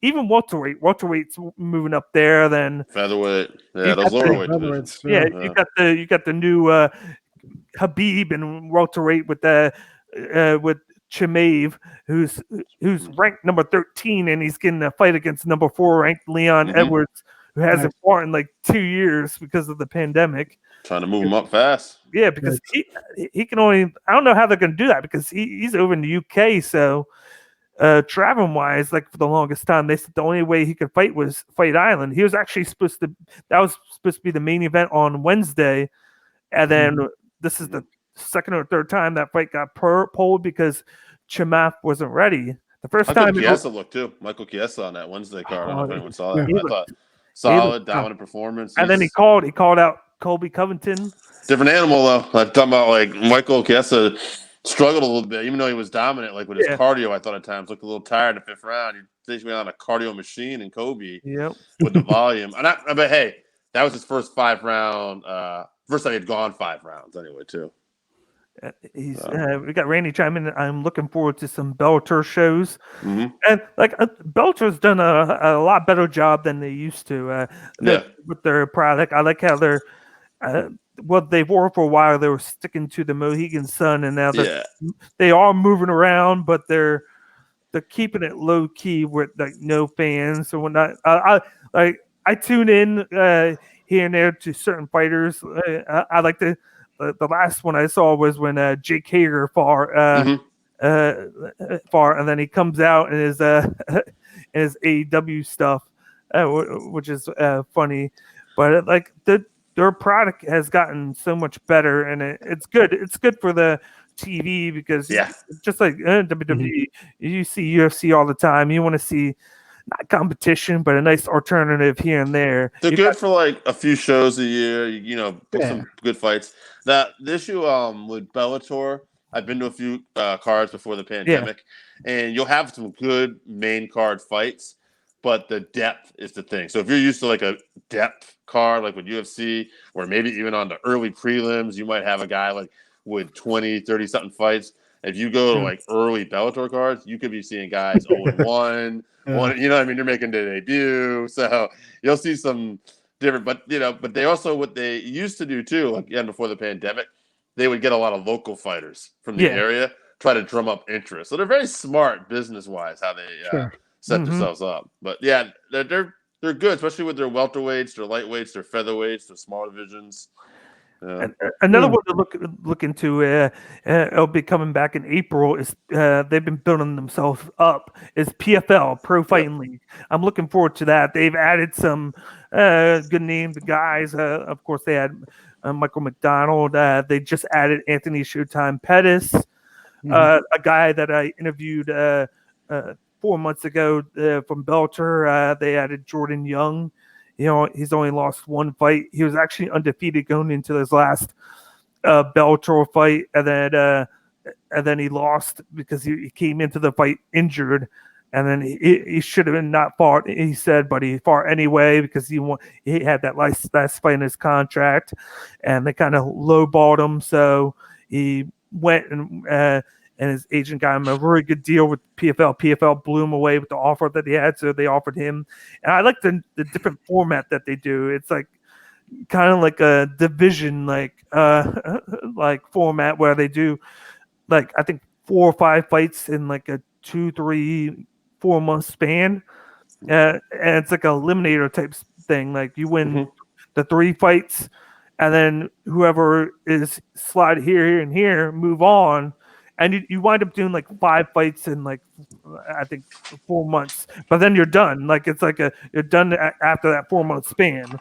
Even welterweight's moving up there. Then featherweight, those lower weights. You got the new Khabib in welterweight with Chimaev, who's ranked number 13, and he's getting a fight against number 4 ranked Leon Edwards, who hasn't fought in like 2 years because of the pandemic. Trying to move him up fast. Yeah, because he can only. I don't know how they're going to do that because he's over in the UK, so. Traveling wise, like for the longest time, they said the only way he could fight was Fight Island. He was actually supposed to be the main event on Wednesday, and then this is the second or third time that fight got pulled because Chimaev wasn't ready. The first time Chiesa looked too. Michael Chiesa on that Wednesday card. I don't know if anyone saw that. I thought solid, dominant performance. And then he called out Colby Covington. Different animal though. I'm talking about like Michael Chiesa. Struggled a little bit, even though he was dominant. Like with his cardio, I thought at times looked a little tired in the 5th round. He basically on a cardio machine in Kobe with the volume. But hey, that was his first 5-round. First time he'd gone 5 rounds anyway, too. We got Randy chime in. I'm looking forward to some Bellator shows, and like Bellator's done a lot better job than they used to with their product. I like how they're. They were for a while. They were sticking to the Mohegan Sun, and now they are moving around, but they're keeping it low key with like no fans or whatnot. I tune in here and there to certain fighters. I like the last one I saw was when Jake Hager fought, and then he comes out and his AEW stuff, which is funny, but like their product has gotten so much better, and it's good. It's good for the TV because just like WWE, you see UFC all the time. You want to see not competition, but a nice alternative here and there. They're good for like a few shows a year. Put some good fights. The issue with Bellator, I've been to a few cards before the pandemic, and you'll have some good main card fights. But the depth is the thing. So if you're used to like a depth card, like with UFC, or maybe even on the early prelims, you might have a guy like with 20, 30-something fights. If you go to like early Bellator cards, you could be seeing guys 0-1, one, you know what I mean? You're making their debut. So you'll see some different, but they also, what they used to do too, like again, before the pandemic, they would get a lot of local fighters from the area, try to drum up interest. So they're very smart business wise how they set themselves up. But yeah, they're good, especially with their welterweights, their lightweights, their featherweights, their small divisions. Another one to look into, it'll be coming back in April, is they've been building themselves up, is PFL, Pro Fighting League. I'm looking forward to that. They've added some good named guys. Of course, they had Michael McDonald. They just added Anthony Showtime Pettis, a guy that I interviewed 4 months ago from Bellator. They added Jordan Young. He's only lost one fight. He was actually undefeated going into his last Bellator fight, and then he lost because he came into the fight injured, and then he should have not fought. He said, but he fought anyway because he had that last fight in his contract, and they kind of lowballed him, so he went and his agent got him a very good deal with PFL. PFL blew him away with the offer that he had, so they offered him. And I like the different format that they do. It's like kind of like a division like format where they do like I think 4 or 5 fights in like a 2, 3, 4 month span. And it's like an eliminator type thing. Like you win the 3 fights, and then whoever is slide here, and here, move on. And you wind up doing like 5 fights in like I think 4 months, but then you're done. Like it's like you're done after that 4 month span,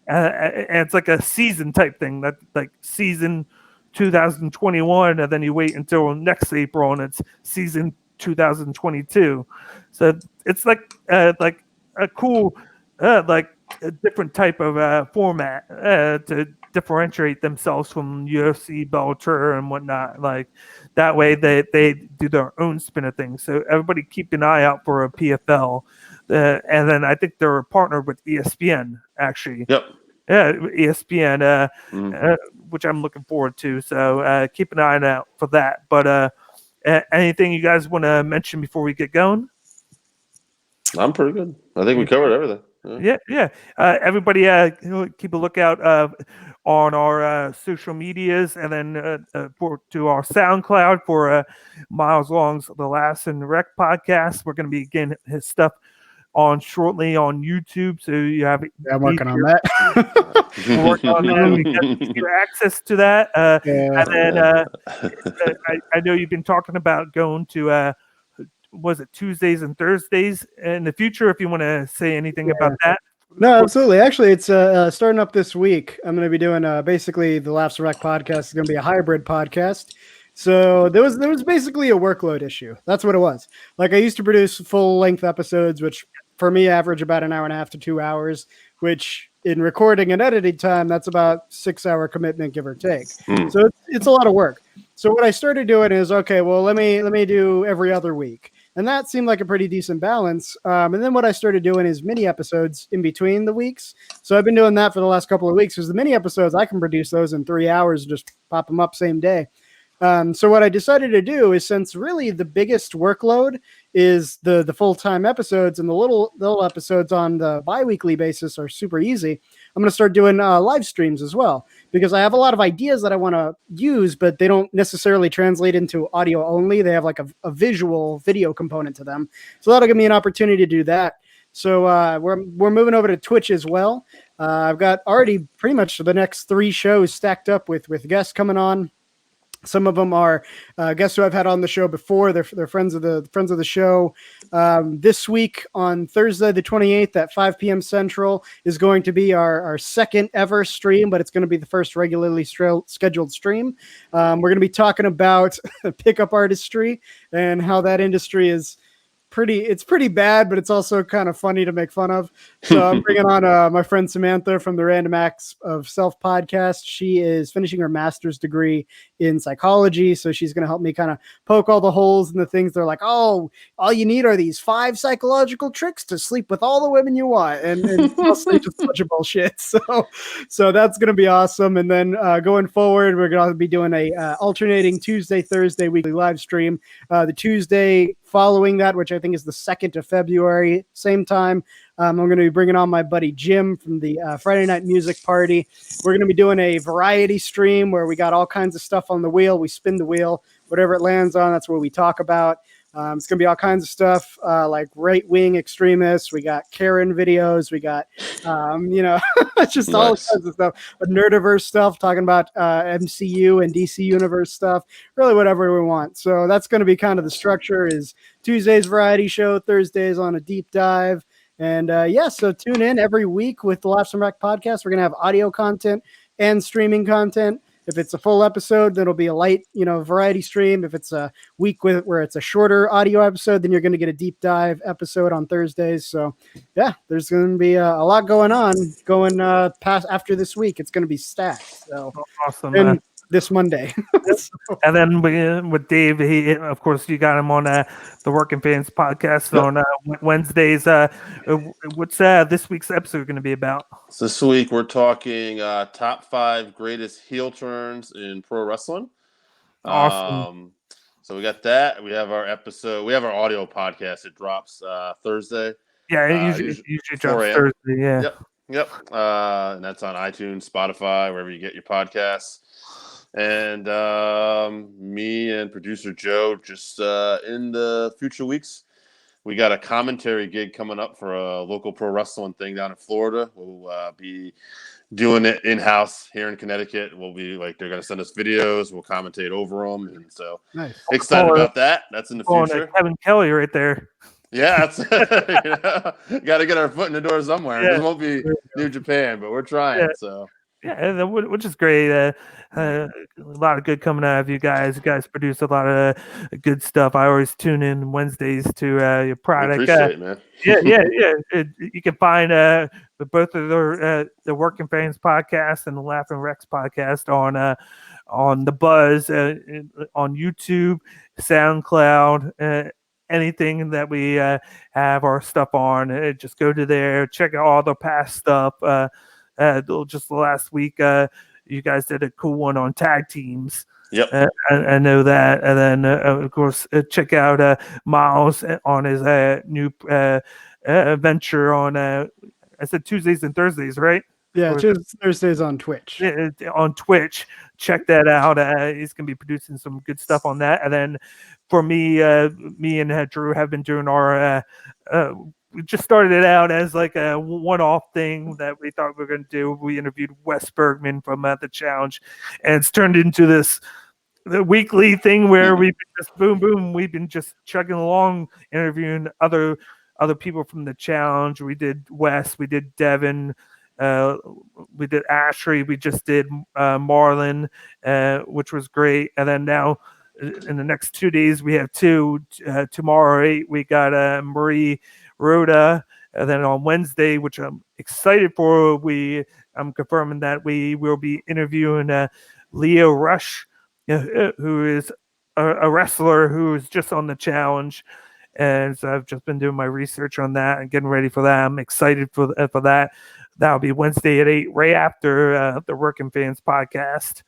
and it's like a season type thing. That like season 2021, and then you wait until next April, and it's season 2022. So it's like a cool like a different type of format to differentiate themselves from UFC, Bellator, and whatnot. Like that way, they do their own spin of things. So everybody keep an eye out for a PFL, and then I think they're partnered with ESPN actually. Yep. Yeah, ESPN, which I'm looking forward to. So keep an eye out for that. But anything you guys want to mention before we get going? I'm pretty good. I think we covered everything. Yeah. Everybody, keep a lookout on our social medias, and then to our SoundCloud for Miles Long's The Last and Rec podcast. We're going to be getting his stuff on shortly on YouTube, so you have. I'm working on that. Working on that. We get your access to that, and then I know you've been talking about going to. Was it Tuesdays and Thursdays in the future? If you want to say anything about that. No, absolutely. Actually, it's starting up this week. I'm going to be doing basically the Laughs Rec podcast is going to be a hybrid podcast. So there was basically a workload issue. That's what it was. Like I used to produce full length episodes, which for me average about an hour and a half to 2 hours, which in recording and editing time, that's about 6 hour commitment, give or take. So it's a lot of work. So what I started doing is, okay, well, let me do every other week. And that seemed like a pretty decent balance. And then what I started doing is mini episodes in between the weeks. So I've been doing that for the last couple of weeks, because the mini episodes, I can produce those in 3 hours, just pop them up same day. So what I decided to do is, since really the biggest workload is the full-time episodes, and the little episodes on the bi-weekly basis are super easy, I'm going to start doing live streams as well, because I have a lot of ideas that I want to use, but they don't necessarily translate into audio only. They have like a visual video component to them. So that'll give me an opportunity to do that. So we're moving over to Twitch as well. I've got already pretty much the next 3 shows stacked up with guests coming on. Some of them are guests who I've had on the show before. They're friends of the show. This week on Thursday, the 28th at 5 p.m. Central is going to be our second ever stream, but it's going to be the first regularly scheduled stream. We're going to be talking about pickup artistry and how that industry is pretty bad, but it's also kind of funny to make fun of. So I'm bringing on my friend Samantha from the Random Acts of Self podcast. She is finishing her master's degree in psychology, so she's going to help me kind of poke all the holes in the things. They're like, oh, all you need are these 5 psychological tricks to sleep with all the women you want, and mostly just a bunch of bullshit. So that's going to be awesome. And then going forward, we're going to be doing a alternating Tuesday, Thursday weekly live stream. The Tuesday following that, which I think is the 2nd of February, same time, I'm going to be bringing on my buddy Jim from the Friday Night Music Party. We're going to be doing a variety stream where we got all kinds of stuff on the wheel. We spin the wheel, whatever it lands on, that's what we talk about. It's going to be all kinds of stuff like right-wing extremists. We got Karen videos. We got, it's just all kinds of stuff. Nerdiverse stuff, talking about MCU and DC Universe stuff, really whatever we want. So that's going to be kind of the structure is Tuesday's variety show, Thursdays on a deep dive. And so tune in every week with the Laughs and Rec podcast. We're going to have audio content and streaming content. If it's a full episode, then it'll be a light, variety stream. If it's a week where it's a shorter audio episode, then you're going to get a deep dive episode on Thursdays. So, yeah, there's going to be a lot going past after this week. It's going to be stacked. So awesome. This Monday. And then with Dave, he, of course, you got him on the Working Fans podcast on Wednesdays. What's this week's episode going to be about? So this week we're talking top 5 greatest heel turns in pro wrestling. Awesome. So we got that. We have our episode. We have our audio podcast. It drops Thursday. Yeah, it usually drops Thursday. Yeah. Yep. And that's on iTunes, Spotify, wherever you get your podcasts. And me and producer Joe just in the future weeks, we got a commentary gig coming up for a local pro wrestling thing down in Florida. We'll be doing it in-house here in Connecticut. We'll be they're going to send us videos. We'll commentate over them. And so excited about that. That's in the future. Kevin Kelly right there. Yeah, that's got to get our foot in the door somewhere. Yeah. It won't be New Japan, but we're trying. So. Yeah, which is great. A lot of good coming out of you guys. You guys produce a lot of good stuff. I always tune in Wednesdays to your product. Appreciate it, man. Yeah. You can find both of the Working Fans podcast and the Laughing Rex podcast on the Buzz on YouTube, SoundCloud. Anything that we have our stuff on, just go to there, check out all the past stuff. Just last week, you guys did a cool one on tag teams. Yep. I know that. And then, of course, check out Miles on his new venture on, I said Tuesdays and Thursdays, right? Yeah, just Thursdays on Twitch. On Twitch. Check that out. He's going to be producing some good stuff on that. And then for me and Drew have been doing our we just started it out as like a one-off thing that we thought we were going to do. We interviewed Wes Bergman from the Challenge, and it's turned into the weekly thing where we've been just boom. We've been just chugging along, interviewing other people from the Challenge. We did Wes, we did Devin, we did Ashley, we just did Marlon, which was great. And then now in the next 2 days we have 2. Tomorrow 8 we got Marie Rhoda, and then on Wednesday, which I'm excited for, I'm confirming that we will be interviewing Leo Rush, who is a wrestler who is just on the Challenge, and so I've just been doing my research on that and getting ready for that. I'm excited for that. That'll be Wednesday at 8, right after the Working Fans podcast.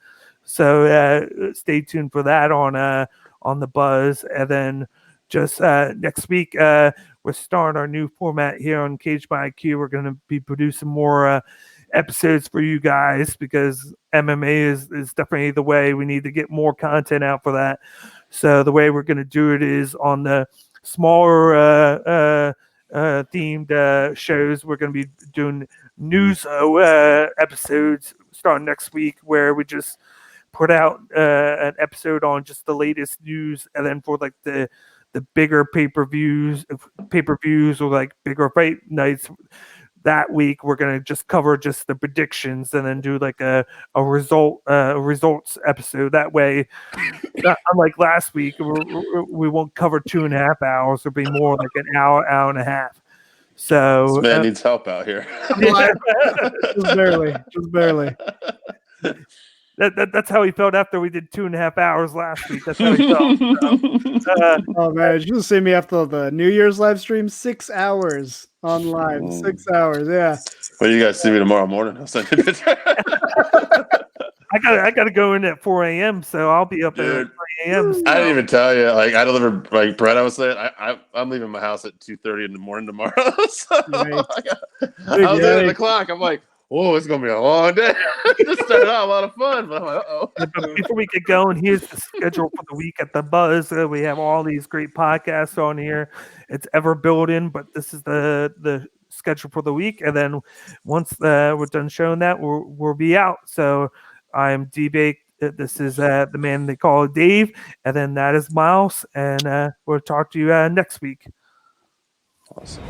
So stay tuned for that on the Buzz, and then just next week. We're starting our new format here on Cage by IQ. We're going to be producing more episodes for you guys because MMA is definitely the way. We need to get more content out for that. So the way we're going to do it is on the smaller themed shows. We're going to be doing news episodes starting next week where we just put out an episode on just the latest news, and then for like the bigger pay-per-views or like bigger fight nights that week, we're going to just cover just the predictions and then do like a results episode. That way, unlike last week, we won't cover 2.5 hours. It'll be more like an hour and a half. So this man needs help out here. just barely. That's how he felt after we did 2.5 hours last week. That's how he felt. Oh man, you should see me after the New Year's live stream. 6 hours on live. 6 hours, yeah. Well, you guys see me tomorrow morning. I'll send you a picture. I gotta go in at 4 a.m. So I'll be up at Dude. 3 a.m. I didn't even tell you. Like I delivered, like Brett. I was saying, I'm leaving my house at 2:30 in the morning tomorrow. So Right. I was looking at the clock. I'm like, whoa, it's gonna be a long day. Just started out a lot of fun, but I'm like, uh-oh. But before we get going, here's the schedule for the week at the Buzz. We have all these great podcasts on here. It's ever building, but this is the schedule for the week. And then once we're done showing that, we'll be out. So I'm D-Bake. This is the man they call Dave, and then that is Miles. And we'll talk to you next week. Awesome.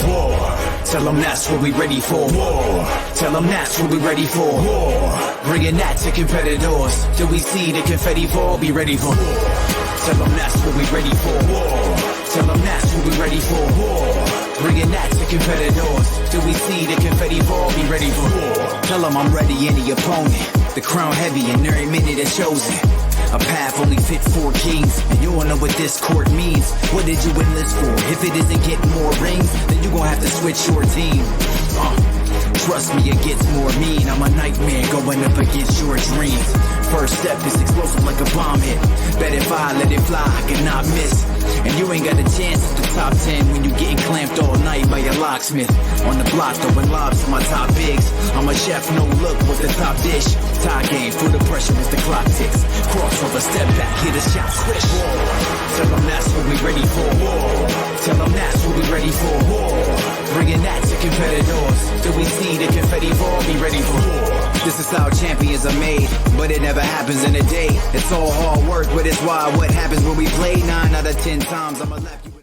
War. Tell them that's what we ready for. War. Tell them that's what we ready for. War. Bringing that to competitors. Till we see the confetti fall, be ready for war. Tell them that's what we ready for. War. Tell them that's what we ready for. War. Bringing that to competitors. Till we see the confetti fall, be ready for war. Tell them I'm ready, any opponent. The crown heavy and every minute is chosen. A path only fit for kings, and you won't know what this court means. What did you enlist for? If it isn't getting more rings, then you gon' have to switch your team. Trust me, it gets more mean. I'm a nightmare going up against your dreams. First step is explosive like a bomb hit. Bet if I let it fly, I cannot miss. And you ain't got a chance at the top 10 when you getting clamped all night by your locksmith. On the block throwing lobs to my top bigs. I'm a chef, no look, what's the top dish? Tie game, through the pressure as the clock ticks. Crossover, step back, hit a shot, swish. War. Tell them that's what we ready for. War. Tell them that's what we ready for. War. Bringing that to competitors. Till we see the confetti fall, be ready for war. This is how champions are made, but it never happens in a day. It's all hard work, but it's why what happens when we play 9 out of 10 times. I'ma lap you.